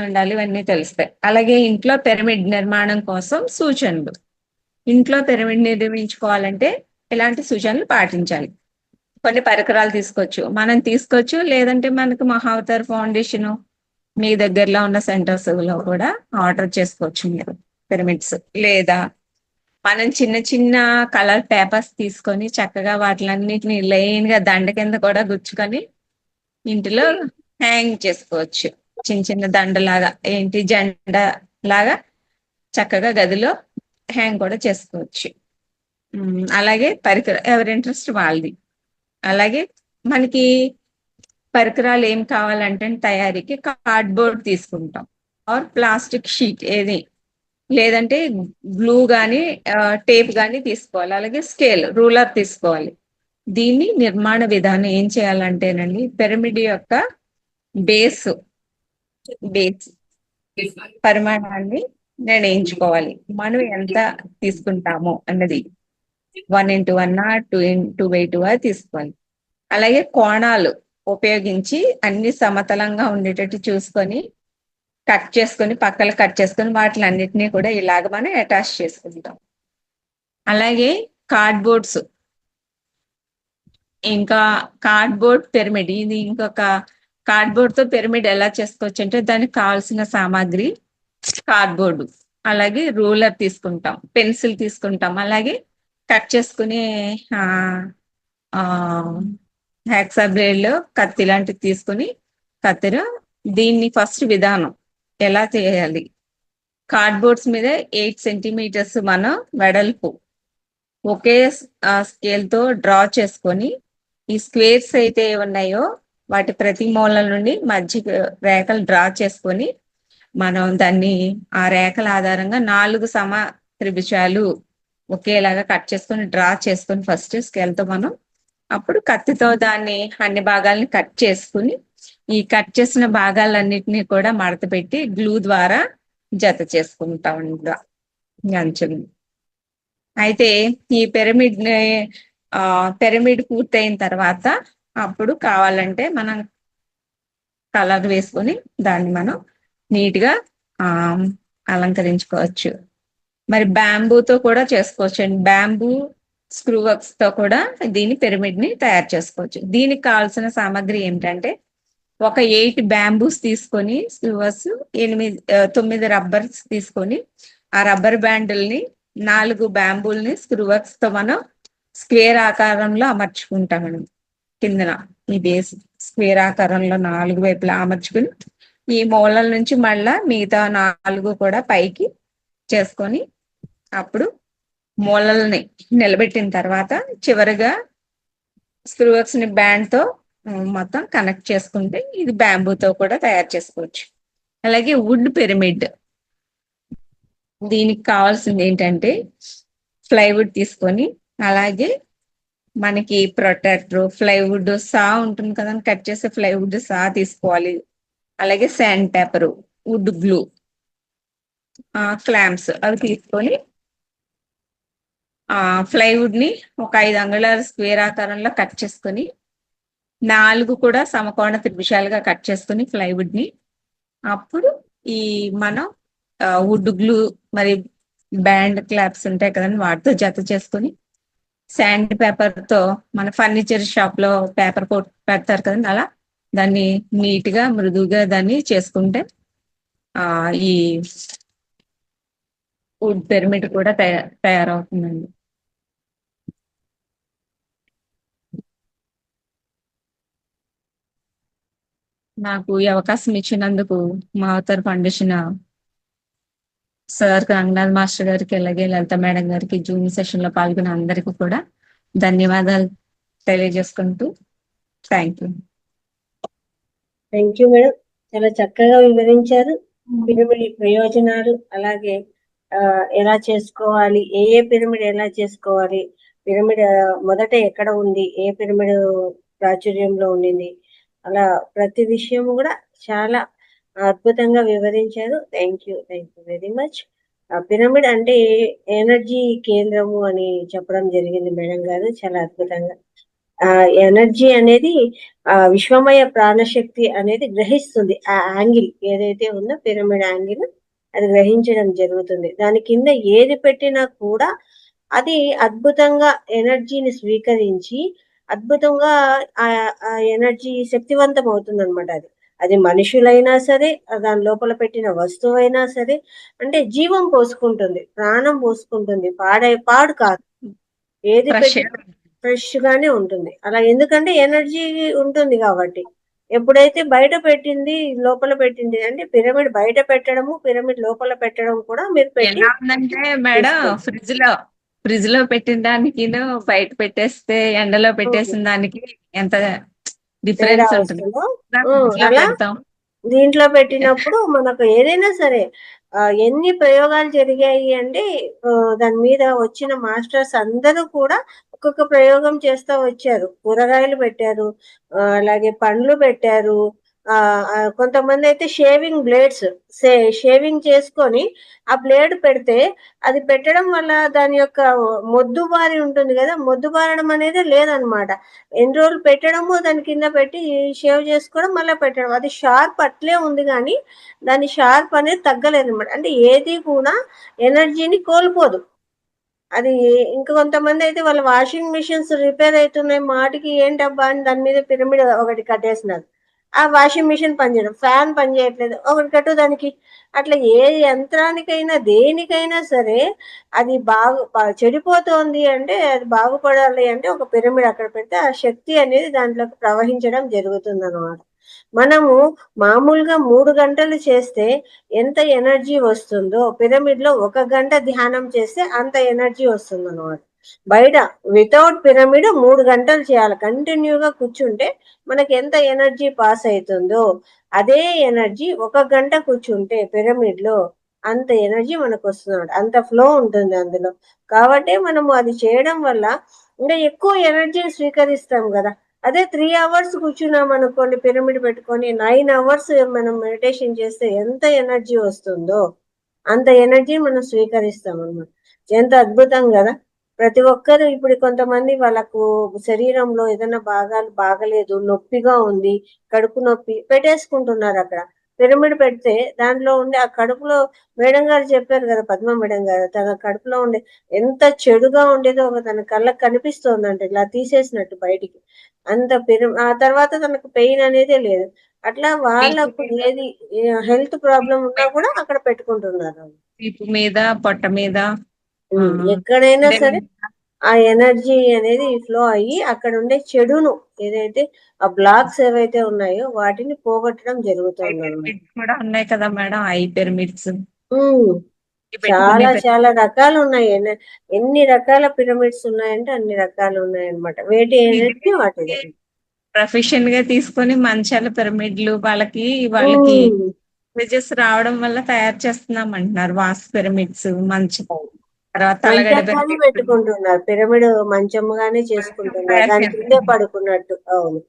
ఉండాలి ఇవన్నీ తెలుస్తాయి. అలాగే ఇంట్లో పిరమిడ్ నిర్మాణం కోసం సూచనలు. ఇంట్లో పిరమిడ్ నిర్మించుకోవాలంటే ఇలాంటి సూచనలు పాటించాలి. కొన్ని పరికరాలు మనం తీసుకోవచ్చు, లేదంటే మనకు మహావతార్ ఫౌండేషన్ మీ దగ్గరలో ఉన్న సెంటర్స్ లో కూడా ఆర్డర్ చేసుకోవచ్చు మీరు పిరమిడ్స్. లేదా మనం చిన్న చిన్న కలర్ పేపర్స్ తీసుకొని చక్కగా వాటిలన్నిటిని లైన్ గా దండ కింద కూడా గుచ్చుకొని ఇంటిలో హ్యాంగ్ చేసుకోవచ్చు. చిన్న చిన్న దండలాగా జెండా లాగా చక్కగా గదిలో హ్యాంగ్ కూడా చేసుకోవచ్చు. అలాగే ఎవరి ఇంట్రెస్ట్ వాళ్ళది. అలాగే మనకి పరికరాలు ఏం కావాలంటే తయారీకి కార్డ్బోర్డ్ తీసుకుంటాం ఆర్ ప్లాస్టిక్ షీట్ ఏది, లేదంటే గ్లూ గాని టేప్ గాని తీసుకోవాలి. అలాగే స్కేల్ రూలర్ తీసుకోవాలి. దీన్ని నిర్మాణ విధానం ఏం చేయాలంటేనండి పిరమిడ్ యొక్క బేస్ పరిమాణాన్ని నిర్ణయించుకోవాలి. మనం ఎంత తీసుకుంటామో అన్నది 1:1 2:2 తీసుకోవాలి. అలాగే కోణాలు ఉపయోగించి అన్ని సమతలంగా ఉండేటట్టు చూసుకొని పక్కలు కట్ చేసుకొని వాటిలన్నిటినీ కూడా ఇలాగ మనం అటాచ్ చేసుకుంటాం. అలాగే కార్డ్బోర్డ్స్, ఇంకా కార్డ్బోర్డ్ పిరమిడ్, ఇది ఇంకొక కార్డ్బోర్డ్ తో పిరమిడ్ ఎలా చేసుకోవచ్చు అంటే దానికి కావాల్సిన సామాగ్రి కార్డ్బోర్డు, అలాగే రూలర్ తీసుకుంటాం, పెన్సిల్ తీసుకుంటాం, అలాగే కట్ చేసుకునే హ్యాక్సా బ్లేడ్ కత్తి లాంటివి తీసుకుని కత్తెర. దీన్ని ఫస్ట్ విధానం ఎలా చేయాలి, కార్డ్బోర్డ్స్ మీద 8 సెంటీమీటర్స్ మనం వెడల్పు ఒకే స్కేల్ తో డ్రా చేసుకొని ఈ స్క్వేర్స్ అయితే ఉన్నాయో వాటి ప్రతి మూలల నుండి మధ్య రేఖలు డ్రా చేసుకొని మనం దాన్ని ఆ రేఖల ఆధారంగా 4 సమ త్రిభుజాలు ఒకేలాగా కట్ చేసుకొని డ్రా చేసుకొని ఫస్ట్ స్కేల్ తో మనం అప్పుడు కత్తితో దాన్ని అన్ని భాగాల్ని కట్ చేసుకుని ఈ కట్ చేసిన భాగాలన్నిటినీ కూడా మడత పెట్టి గ్లూ ద్వారా జత చేసుకుంటాం అంచులు. అయితే ఈ పిరమిడ్ పూర్తయిన తర్వాత అప్పుడు కావాలంటే మనం కలర్ వేసుకొని దాన్ని మనం నీట్ గా అలంకరించుకోవచ్చు. మరి బ్యాంబూతో కూడా చేసుకోవచ్చు అండి. బ్యాంబూ స్క్రూ వర్క్స్ తో కూడా దీని పిరమిడ్ ని తయారు చేసుకోవచ్చు. దీనికి కావాల్సిన సామాగ్రి ఏమిటంటే ఒక 8 బ్యాంబూస్ తీసుకొని స్క్రూవర్స్ 9 రబ్బర్స్ తీసుకొని ఆ రబ్బర్ బ్యాండుల్ని 4 బ్యాంబూల్ని స్క్రూ వర్క్స్ తో మనం స్క్వేర్ ఆకారంలో అమర్చుకుంటాం. కిందన ఈ బేస్ స్క్వేర్ ఆకారంలో 4 వైపులా అమర్చుకుని ఈ మూలల నుంచి మళ్ళా మిగతా 4 కూడా పైకి చేసుకొని అప్పుడు మూలల్ని నిలబెట్టిన తర్వాత చివరిగా స్క్రూ వర్క్స్ ని బ్యాండ్ తో మొత్తం కనెక్ట్ చేసుకుంటే ఇది బ్యాంబూతో కూడా తయారు చేసుకోవచ్చు. అలాగే వుడ్ పిరమిడ్, దీనికి కావాల్సింది ఏంటంటే ప్లైవుడ్ తీసుకొని అలాగే మనకి ప్రొటెక్టర్ ప్లైవుడ్ సా ఉంటుంది కదా కట్ చేసే ప్లైవుడ్ సా తీసుకోవాలి. అలాగే sandpaper, wood glue, clamps అవి తీసుకొని ప్లైవుడ్ ని ఒక 5 అంగుళాల స్క్వేర్ ఆకారంలో కట్ చేసుకొని 4 కూడా సమకోణ త్రిభుజాలుగా కట్ చేసుకుని ప్లైవుడ్ ని అప్పుడు ఈ మనం వుడ్ గ్లూ మరి బ్యాండ్ క్లాప్స్ ఉంటాయి కదండి వాటితో జత చేసుకొని శాండ్ పేపర్ తో మన ఫర్నిచర్ షాప్ లో పేపర్ కోట్ పెడతారు కదండి, అలా దాన్ని నీట్ గా మృదువుగా దాన్ని చేసుకుంటే ఈ వుడ్ పిరమిడ్ కూడా తయారవుతుందండి. నాకు ఈ అవకాశం ఇచ్చినందుకు మా Avatar foundation sir Ranganath master గారికి, అలాగే లలిత మేడం గారికి, జూమ్ సెషన్ లో పాల్గొన్న అందరికీ కూడా ధన్యవాదాలు తెలియజేసుకుంటూ thank you. Thank you madam, చాలా చక్కగా వివరించారు పిరమిడ్ ప్రయోజనాలు, అలాగే ఎలా చేసుకోవాలి, ఏ పిరమిడ్ ఎలా చేసుకోవాలి, పిరమిడ్ మొదట ఎక్కడ ఉంది, ఏ పిరమిడ్ ప్రాచుర్యంలో ఉండింది, అలా ప్రతి విషయం కూడా చాలా అద్భుతంగా వివరించారు. Thank you very much. Pyramid అంటే ఎనర్జీ కేంద్రము అని చెప్పడం జరిగింది మేడం గారు, చాలా అద్భుతంగా. ఎనర్జీ అనేది విశ్వమయ ప్రాణశక్తి అనేది గ్రహిస్తుంది. ఆ యాంగిల్ ఏదైతే ఉందో పిరమిడ్ యాంగిల్ అది గ్రహించడం జరుగుతుంది. దాని కింద ఏది పెట్టినా కూడా అది అద్భుతంగా ఎనర్జీని స్వీకరించి అద్భుతంగా ఆ ఎనర్జీ శక్తివంతం అవుతుంది అనమాట. అది మనుషులైనా సరే, దాని లోపల పెట్టిన వస్తువు అయినా సరే, అంటే జీవం పోసుకుంటుంది, ప్రాణం పోసుకుంటుంది, పాడు కాదు. ఏది పెట్టి ఫ్రెష్ గానే ఉంటుంది అలా, ఎందుకంటే ఎనర్జీ ఉంటుంది కాబట్టి. ఎప్పుడైతే బయట పెట్టింది లోపల పెట్టింది, అంటే పిరమిడ్ బయట పెట్టడము పిరమిడ్ లోపల పెట్టడం కూడా మీరు పెట్టి మేడం ఫ్రిడ్జ్ లో పెట్టిన దానికి బయట పెట్టేస్తే ఎండలో పెట్టేసిన దానికి ఎంత డిఫరెన్స్ ఉంటుంది. అలా దీంట్లో పెట్టినప్పుడు మనకు ఏదైనా సరే ఎన్ని ప్రయోగాలు జరిగాయి అంటే దాని మీద వచ్చిన మాస్టర్స్ అందరూ కూడా ఒక్కొక్క ప్రయోగం చేస్తూ వచ్చారు. కూరగాయలు పెట్టారు, అలాగే పండ్లు పెట్టారు, కొంతమంది అయితే షేవింగ్ బ్లేడ్స్ షేవింగ్ చేసుకొని ఆ బ్లేడ్ పెడితే అది పెట్టడం వల్ల దాని యొక్క మొద్దు బారి ఉంటుంది కదా, మొద్దు బారడం అనేది లేదనమాట. ఎన్ని రోజులు పెట్టడము దాని కింద పెట్టి షేవ్ చేసుకోవడం మళ్ళీ పెట్టడం, అది షార్ప్ అట్లే ఉంది కానీ దాని షార్ప్ అనేది తగ్గలేదు అనమాట. అంటే ఏది కూడా ఎనర్జీని కోల్పోదు అది. ఇంకా కొంతమంది అయితే వాళ్ళ వాషింగ్ మిషన్స్ రిపేర్ అవుతున్నాయి మాటికి, ఏంటబ్బా అని దాని మీద పిరమిడ్ ఒకటి కట్టేసినారు. ఆ వాషింగ్ మిషన్ పనిచేయడం, ఫ్యాన్ పనిచేయట్లేదు, ఒకటి కట్టు దానికి. అట్లా ఏ యంత్రానికైనా దేనికైనా సరే అది చెడిపోతోంది అంటే, అది బాగుపడాలి అంటే ఒక పిరమిడ్ అక్కడ పెడితే ఆ శక్తి అనేది దాంట్లోకి ప్రవహించడం జరుగుతుంది అనమాట. మనము మామూలుగా 3 గంటలు చేస్తే ఎంత ఎనర్జీ వస్తుందో పిరమిడ్ లో 1 గంట ధ్యానం చేస్తే అంత ఎనర్జీ వస్తుంది అనమాట. బయట వితౌట్ పిరమిడ్ 3 గంటలు చేయాలి, కంటిన్యూగా కూర్చుంటే మనకి ఎంత ఎనర్జీ పాస్ అవుతుందో అదే ఎనర్జీ 1 గంట కూర్చుంటే పిరమిడ్ లో అంత ఎనర్జీ మనకు వస్తుంది, అంత ఫ్లో ఉంటుంది అందులో. కాబట్టి మనము అది చేయడం వల్ల ఇంకా ఎక్కువ ఎనర్జీని స్వీకరిస్తాం కదా. అదే 3 అవర్స్ కూర్చున్నాం అనుకోండి, పిరమిడ్ పెట్టుకొని 9 అవర్స్ మనం మెడిటేషన్ చేస్తే ఎంత ఎనర్జీ వస్తుందో అంత ఎనర్జీ మనం స్వీకరిస్తాం అన్నమాట. ఎంత అద్భుతం కదా. ప్రతి ఒక్కరు ఇప్పుడు కొంతమంది వాళ్ళకు శరీరంలో ఏదైనా భాగాలు బాగలేదు, నొప్పిగా ఉంది, కడుపు నొప్పి పెట్టేసుకుంటున్నారు. అక్కడ పిరమిడ్ పెడితే దాంట్లో ఉండే ఆ కడుపులో, మేడం గారు చెప్పారు కదా, పద్మ మేడం గారు, తన కడుపులో ఉండే ఎంత చెడుగా ఉండేదో ఒక తన కళ్ళకు కనిపిస్తోందంటే ఇలా తీసేసినట్టు బయటికి. అంత ఆ తర్వాత తనకు పెయిన్ అనేదే లేదు. అట్లా వాళ్ళకు ఏది హెల్త్ ప్రాబ్లం ఉన్నా కూడా అక్కడ పెట్టుకుంటున్నారు. మీద పొట్ట మీద ఎక్కడైనా సరే ఆ ఎనర్జీ అనేది ఫ్లో అయ్యి అక్కడ ఉండే చెడును, ఏదైతే ఆ బ్లాక్స్ ఏవైతే ఉన్నాయో వాటిని పోగొట్టడం జరుగుతుంది. కూడా ఉన్నాయి కదా మేడం, ఐ పిరమిడ్స్ చాలా చాలా రకాలు ఉన్నాయి. ఎన్ని రకాల పిరమిడ్స్ ఉన్నాయంటే అన్ని రకాలు ఉన్నాయి అన్నమాట. వేటి ఎనర్జీ వాటిది. ప్రొఫెషన్ గా తీసుకొని మంచాల పిరమిడ్లు వాళ్ళకి మెసేజెస్ రావడం వల్ల తయారు చేస్తున్నాం అంటున్నారు. వాస్తు పిరమిడ్స్, మంచం, తర్వాత మంచంగానే పెట్టుకుంటున్నారు, పిరమిడ్ మంచముగానే చేసుకుంటున్నారు, దాని కిందే పడుకున్నట్టు. అవును,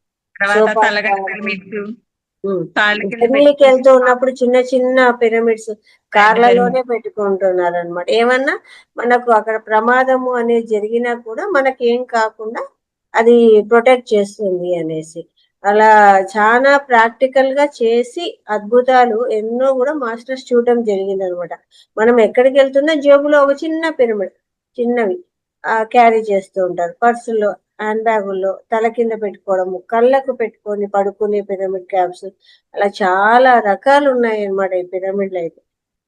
జర్నీకి వెళ్తూ ఉన్నప్పుడు చిన్న చిన్న పిరమిడ్స్ కార్లలోనే పెట్టుకుంటున్నారు అనమాట. ఏమన్నా మనకు అక్కడ ప్రమాదము అనేది జరిగినా కూడా మనకేం కాకుండా అది ప్రొటెక్ట్ చేస్తుంది అనేసి, అలా చాలా ప్రాక్టికల్ గా చేసి అద్భుతాలు ఎన్నో కూడా మాస్టర్స్ చూడడం జరిగింది అనమాట. మనం ఎక్కడికి వెళ్తున్నా జేబులో ఒక చిన్న పిరమిడ్, చిన్నవి క్యారీ చేస్తూ ఉంటారు. పర్సులో, హ్యాండ్ బ్యాగుల్లో, తల కింద పెట్టుకోవడము, కళ్ళకు పెట్టుకొని పడుకునే పిరమిడ్ క్యాప్స్, అలా చాలా రకాలు ఉన్నాయన్నమాట ఈ పిరమిడ్లు అయితే.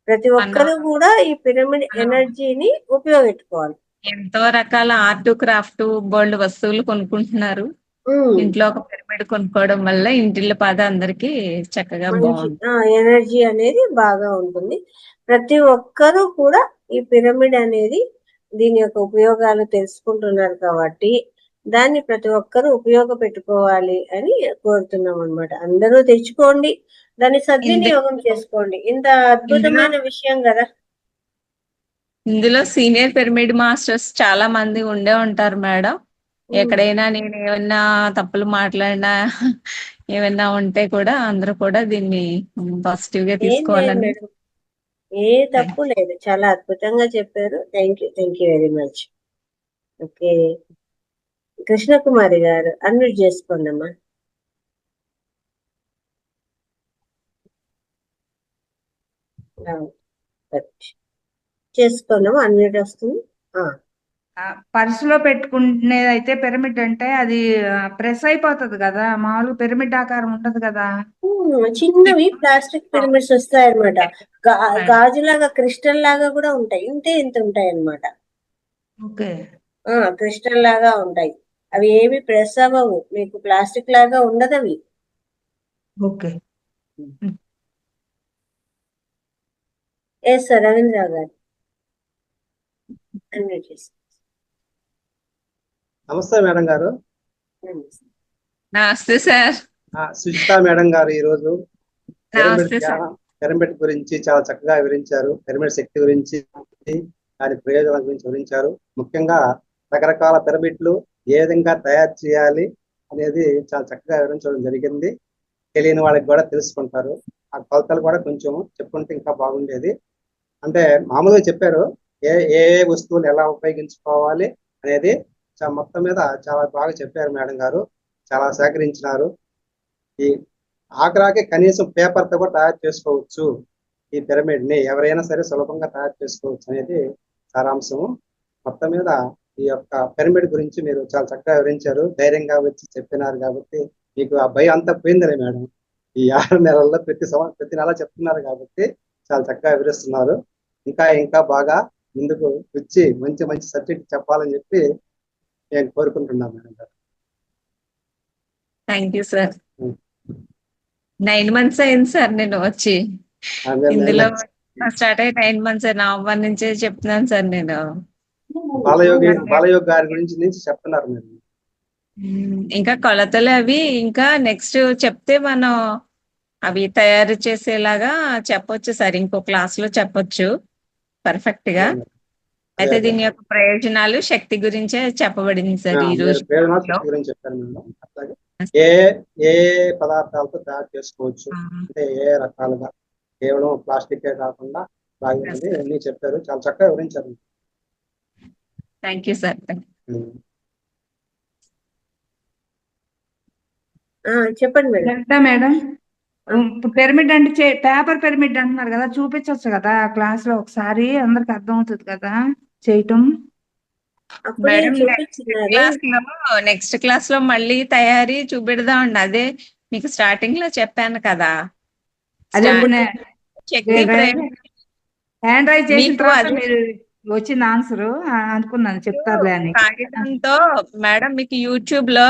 ప్రతి ఒక్కరు మనం కూడా ఈ పిరమిడ్ మనం ఎనర్జీని ఉపయోగించుకోవాలి. ఎంతో రకాల ఆర్ట్ క్రాఫ్ట్ బోల్డ్ వస్తువులు కొనుక్కుంటున్నారు. ఉమ్, ఇంట్లో ఒక పిరమిడ్ కొనుక్కోవడం వల్ల ఇంటిల్లి పాద అందరికి చక్కగా మంచి బాగుంటుంది. ఎనర్జీ అనేది బాగా ఉంటుంది. ప్రతి ఒక్కరూ కూడా ఈ పిరమిడ్ అనేది దీని యొక్క ఉపయోగాలు తెలుసుకుంటున్నారు కాబట్టి దాన్ని ప్రతి ఒక్కరూ ఉపయోగపెట్టుకోవాలి అని కోరుతున్నాం అన్నమాట. అందరూ తెచ్చుకోండి, దాన్ని సద్వినియోగం ఇందులో చేసుకోండి. ఇంత ఇందులో అద్భుతమైన విషయం కదా. ఇందులో సీనియర్ పిరమిడ్ మాస్టర్స్ చాలా మంది ఉండే ఉంటారు మేడం. ఉమ్, ఎక్కడైనా నేను ఏమన్నా తప్పులు మాట్లాడినా ఏమన్నా ఉంటే కూడా అందరూ కూడా దీన్ని పాజిటివ్ గా ఏం లేదు తీసుకోవాలని. మేడం, ఏ తప్పు లేదు, చాలా అద్భుతంగా చెప్పారు. Thank you very much. Okay, Krishnakumari గారు అన్మ్యూట్ చేసుకోండి అమ్మా. చేసుకున్నాము, అన్మ్యూట్ వస్తుంది. పర్సులో పెట్టుకునేది అయితే పిరమిడ్ అంటే అది ప్రెస్ అయిపోతుంది కదా, మామూలు పిరమిడ్ ఆకారం ఉంటది కదా. చిన్నవి ప్లాస్టిక్ పిరమిడ్స్ వస్తాయి అనమాట. గాజులాగా, క్రిస్టల్ లాగా కూడా ఉంటాయి, ఇంత ఉంటాయి అన్నమాట. ఓకే. క్రిస్టల్ లాగా ఉంటాయి. అవి ఏవి ప్రెస్ అవ్వవు, మీకు ప్లాస్టిక్ లాగా ఉండదు అవి. ఓకే. ఎస్ సార్, రవీంద్ర గారు అన్మ్యూట్ చేసి. నమస్తే మేడం గారు. నమస్తే సార్. సుజిత మేడం గారు ఈరోజు నమస్తే సార్. పిరమిడ్ గురించి చాలా చక్కగా వివరించారు. పిరమిడ్ శక్తి గురించి, దాని ప్రయోజనాల గురించి వివరించారు. ముఖ్యంగా రకరకాల పిరమిడ్లు ఏ విధంగా తయారు చేయాలి అనేది చాలా చక్కగా వివరించడం జరిగింది. తెలియని వాళ్ళకి కూడా తెలుసుకుంటారు. ఆ కొలతలు కూడా కొంచెం చెప్పుకుంటే ఇంకా బాగుండేది. అంటే మామూలుగా చెప్పారు ఏ ఏ వస్తువులు ఎలా ఉపయోగించుకోవాలి అనేది. మొత్తం మీద చాలా బాగా చెప్పారు మేడం గారు, చాలా సహకరించినారు. ఈ ఆఖరాకి కనీసం పేపర్తో కూడా తయారు చేసుకోవచ్చు ఈ పిరమిడ్ ని, ఎవరైనా సరే సులభంగా తయారు చేసుకోవచ్చు అనేది సారాంశము. మొత్తం మీద ఈ యొక్క పిరమిడ్ గురించి మీరు చాలా చక్కగా వివరించారు, ధైర్యంగా వచ్చి చెప్పినారు కాబట్టి మీకు ఆ భయం అంతా పోయిందిలే మేడం. ఈ 6 నెలల్లో ప్రతి నెల చెప్తున్నారు కాబట్టి చాలా చక్కగా వివరిస్తున్నారు. ఇంకా బాగా ముందుకు వచ్చి మంచి సబ్జెక్ట్ చెప్పాలని చెప్పి నేను కోరుకుంటున్నాను మేడం గారు. Thank you sir. 9 months అయింది సార్ నేను వచ్చి. ఇందులో స్టార్ట్ అయ్యి 9 months నవంబర్ నుంచే చెప్తున్నాను సార్ నేను. బాలయోగి గారి గురించి చెప్తున్నారు మీరు. ఇంకా కొలతలు అవి ఇంకా నెక్స్ట్ చెప్తే మనం అవి తయారు చేసేలాగా చెప్పొచ్చు సార్, ఇంకో క్లాస్ లో చెప్పొచ్చు పర్ఫెక్ట్ గా. అయితే దీని యొక్క ప్రయోజనాలు, శక్తి గురించే చెప్పబడింది సార్ ఈ రోజు. గురించి చెప్పారు మేడం. అట్లాగే ఏ పదార్థాలతో తయారు చేసుకోవచ్చు అంటే ఏ రకాలుగా, కేవలం ప్లాస్టిక్ కాకుండా అన్ని చెప్పారు, చాలా చక్కగా వివరించారు. Thank you sir. చెప్పండి మేడం. మేడం, పిరమిడ్ అంటే పేపర్ పిరమిడ్ అంటున్నారు కదా, చూపించవచ్చు కదా క్లాస్ లో ఒకసారి, అందరికి అర్థం అవుతుంది కదా చేయటం. మేడం నెక్స్ట్ క్లాస్ లో మళ్ళీ తయారీ చూపెడదాం అండి. అదే మీకు స్టార్టింగ్ లో చెప్పాను కదా, హ్యాండ్ రైజ్ చేసిన తర్వాత మీరు వచ్చిన ఆన్సర్ అనుకున్నాను చెప్తారులే అని. కాగితంతో మేడం మీకు యూట్యూబ్ లో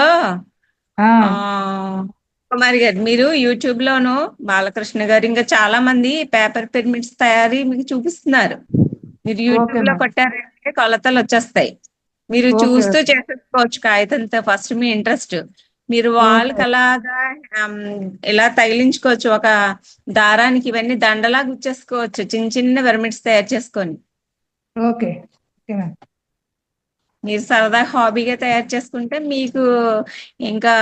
కుమారి గారు, మీరు యూట్యూబ్ లోను బాలకృష్ణ గారు ఇంకా చాలా మంది పేపర్ పిరమిడ్స్ తయారీ మీకు చూపిస్తున్నారు. మీరు యూట్యూబ్ లో కొట్టారంటే కొలతలు వచ్చేస్తాయి, మీరు చూస్తూ చేసేసుకోవచ్చు కాగితంతో. ఫస్ట్ మీ ఇంట్రెస్ట్, మీరు వాళ్ళకి అలాగా ఇలా తగిలించుకోవచ్చు, ఒక దారానికి ఇవన్నీ దండలా గుచ్చేసుకోవచ్చు, చిన్న పిరమిడ్స్ తయారు చేసుకొని. మీరు సరదా హాబీగా తయారు చేసుకుంటే మీకు ఇంకా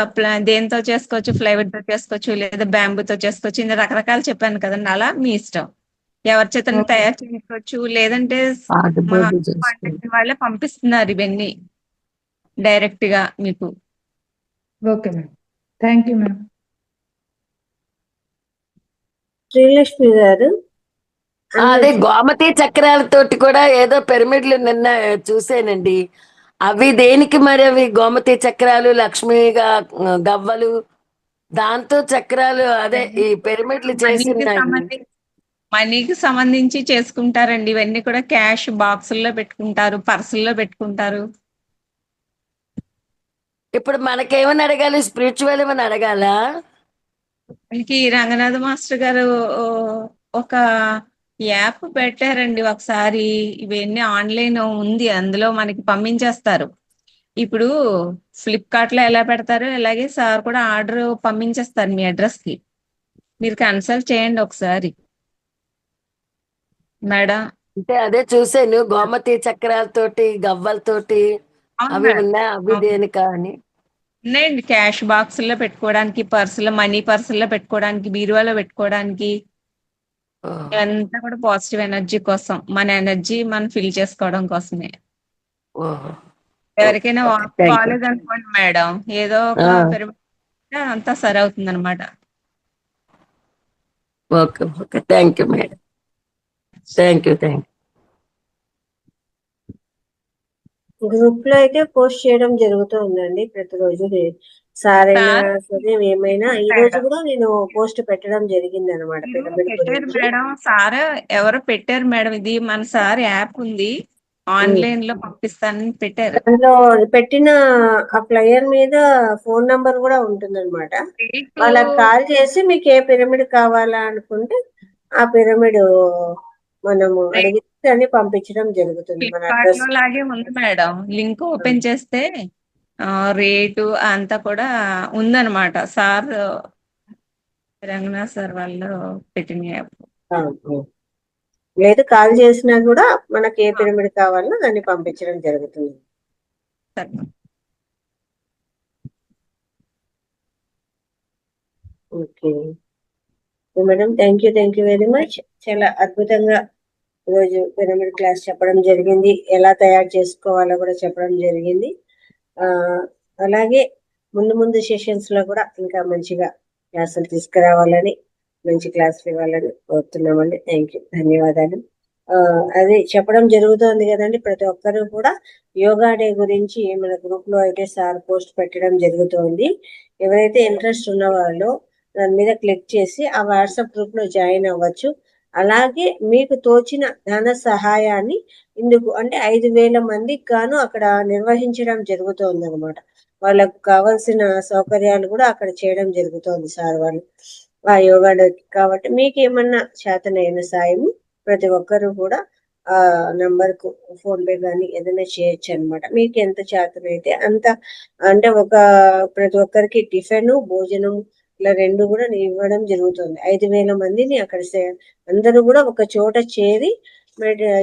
దేంతో చేసుకోవచ్చు, ఫ్లైవుడ్ తో చేసుకోవచ్చు, లేదా బ్యాంబూతో చేసుకోవచ్చు. ఇంత రకరకాలు చెప్పాను కదండి, అలా మీ ఇష్టం. ఎవరి చేతను తయారు చేసుకోవచ్చు, లేదంటే వాళ్ళే పంపిస్తున్నారు ఇవన్నీ డైరెక్ట్ గా మీకు. Okay madam, thank you madam. Srilakshmi గారు, అదే గోమతి చక్రాలతోటి కూడా ఏదో పిరమిడ్లు నిన్న చూసానండి. అవి దేనికి మరి? అవి గోమతి చక్రాలు, లక్ష్మిగా గవ్వలు, దాంతో చక్రాలు, అదే ఈ పిరమిడ్లు మనీకి చేసిన సంబంధించి మనీకి సంబంధించి చేసుకుంటారండి. ఇవన్నీ కూడా క్యాష్ బాక్సుల్లో పెట్టుకుంటారు, పర్సుల్లో పెట్టుకుంటారు. ఇప్పుడు మనకేమని అడగాలి? స్పిరిచువల్ ఏమని అడగాలా? మనకి రంగనాథ మాస్టర్ గారు ఒక యాప్ పెట్టారండి ఒకసారి. ఇవన్నీ ఆన్లైన్ ఉంది, అందులో మనకి పంపించేస్తారు. ఇప్పుడు ఫ్లిప్కార్ట్ లో ఎలా పెడతారో అలాగే సార్ కూడా ఆర్డర్ పంపించేస్తారు మీ అడ్రస్ కి. మీరు కన్సల్ట్ చేయండి ఒకసారి మేడం. అంటే అదే చూసాను, గోమతి చక్రాలతోటి గవ్వలతోటి అవును అవి మేడం, ఉన్నాయి. అవి అవును. దేనికా అని. ఉన్నాయండి క్యాష్ బాక్సుల్లో పెట్టుకోవడానికి, పర్సులో మనీ పర్సుల్లో పెట్టుకోవడానికి, బీరువాలో పెట్టుకోవడానికి. ఓహో. ఇవంతా కూడా పాజిటివ్ ఎనర్జీ కోసం, మన ఎనర్జీ మనం ఫిల్ చేసుకోవడం కోసమే. ఓహో. ఎవరికైనా ఓకే, వాక్ థ్యాంక్ యూ. బాగాలేదనుకోండి మేడం, ఏదో ఒక పిరమిడ్ అంతా సరి అవుతుంది అనమాట. Okay okay, thank you madam. Thank you. Group లో అయితే పోస్ట్ చేయడం జరుగుతుందండి ప్రతిరోజు. సార్ అయినా సార్ సరే ఏమైనా ఈ రోజు కూడా నేను పోస్ట్ పెట్టడం జరిగింది అనమాట పిరమిడ్ పెట్టారు గురించి. మేడం. సార్ ఎవరో పెట్టారు మేడం, ఇది మన సార్ యాప్ ఉంది, ఆన్లైన్ లో పంపిస్తానని పెట్టారు. అందులో పెట్టిన ఆ ఫ్లయర్ మీద ఫోన్ నంబర్ కూడా ఉంటుందన్నమాట. వాళ్ళకి కాల్ చేసి మీకు ఏ పిరమిడ్ కావాలా అనుకుంటే ఆ పిరమిడ్ మనము అడిగితే దాన్ని పంపించడం జరుగుతుంది మన ఫ్లిప్కార్ట్ అడ్రస్. లో లాగే ఉంది మేడం. లింక్ ఓపెన్ చేస్తే రేటు అంతా కూడా ఉందన్నమాట. సార్ రంగనాథ్ సార్ వాళ్ళు పెట్టిన యాప్. లేదు, కాల్ చేసినా కూడా మనకి ఏ పిరమిడ్ కావాలో దాన్ని పంపించడం జరుగుతుంది. Okay madam, thank you very much. చాలా అద్భుతంగా ఈరోజు పిరమిడ్ క్లాస్ చెప్పడం జరిగింది, ఎలా తయారు చేసుకోవాలో కూడా చెప్పడం జరిగింది. అలాగే ముందు సెషన్స్ లో కూడా ఇంకా మంచిగా క్లాసులు తీసుకురావాలని, మంచి క్లాసులు ఇవ్వాలని కోరుతున్నామండి. ధన్యవాదాలు. అది చెప్పడం జరుగుతోంది కదండి, ప్రతి ఒక్కరూ కూడా యోగా డే గురించి మన గ్రూప్ లో అయితే సార్ పోస్ట్ పెట్టడం జరుగుతోంది. ఎవరైతే ఇంట్రెస్ట్ ఉన్న వాళ్ళు దాని మీద క్లిక్ చేసి ఆ వాట్సాప్ గ్రూప్ లో జాయిన్ అవ్వచ్చు. అలాగే మీకు తోచిన ధన సహాయాన్ని ఇందుకు అంటే 5,000 మందికి గాను అక్కడ నిర్వహించడం జరుగుతోంది అనమాట. వాళ్ళకు కావాల్సిన సౌకర్యాలు కూడా అక్కడ చేయడం జరుగుతోంది సార్ వాళ్ళు ఆ యోగా డే. కాబట్టి మీకు ఏమన్నా చేతనైన సాయం ప్రతి ఒక్కరు కూడా ఆ నంబర్ కు ఫోన్ పే కానీ ఏదైనా చేయొచ్చు అనమాట. మీకు ఎంత చేతనైతే అంత, అంటే ప్రతి ఒక్కరికి టిఫిన్ భోజనం ఇలా 2 కూడా ఇవ్వడం జరుగుతుంది. 5,000 మందిని అక్కడ అందరూ కూడా ఒక చోట చేరి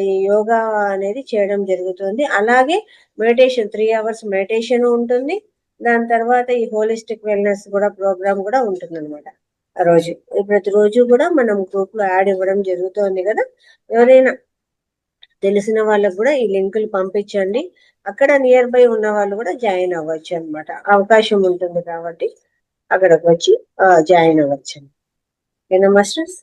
ఈ యోగా అనేది చేయడం జరుగుతుంది. అలాగే మెడిటేషన్ 3 hours మెడిటేషన్ ఉంటుంది. దాని తర్వాత ఈ హోలిస్టిక్ వెల్నెస్ కూడా ప్రోగ్రామ్ కూడా ఉంటుంది అనమాట. ఆ రోజు ప్రతిరోజు కూడా మనం గ్రూప్ లో యాడ్ ఇవ్వడం జరుగుతోంది కదా. ఎవరైనా తెలిసిన వాళ్ళకు కూడా ఈ లింకులు పంపించండి. అక్కడ నియర్ బై ఉన్న వాళ్ళు కూడా జాయిన్ అవ్వచ్చు అనమాట. అవకాశం ఉంటుంది కాబట్టి అక్కడికి వచ్చి జాయిన్ అవ్వచ్చు. ఓకేనా మాస్టర్స్?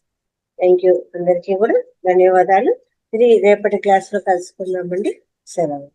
థ్యాంక్ యూ అందరికీ కూడా ధన్యవాదాలు. ఇది రేపటి క్లాస్ లో కలుసుకుందామండి. సెలవు.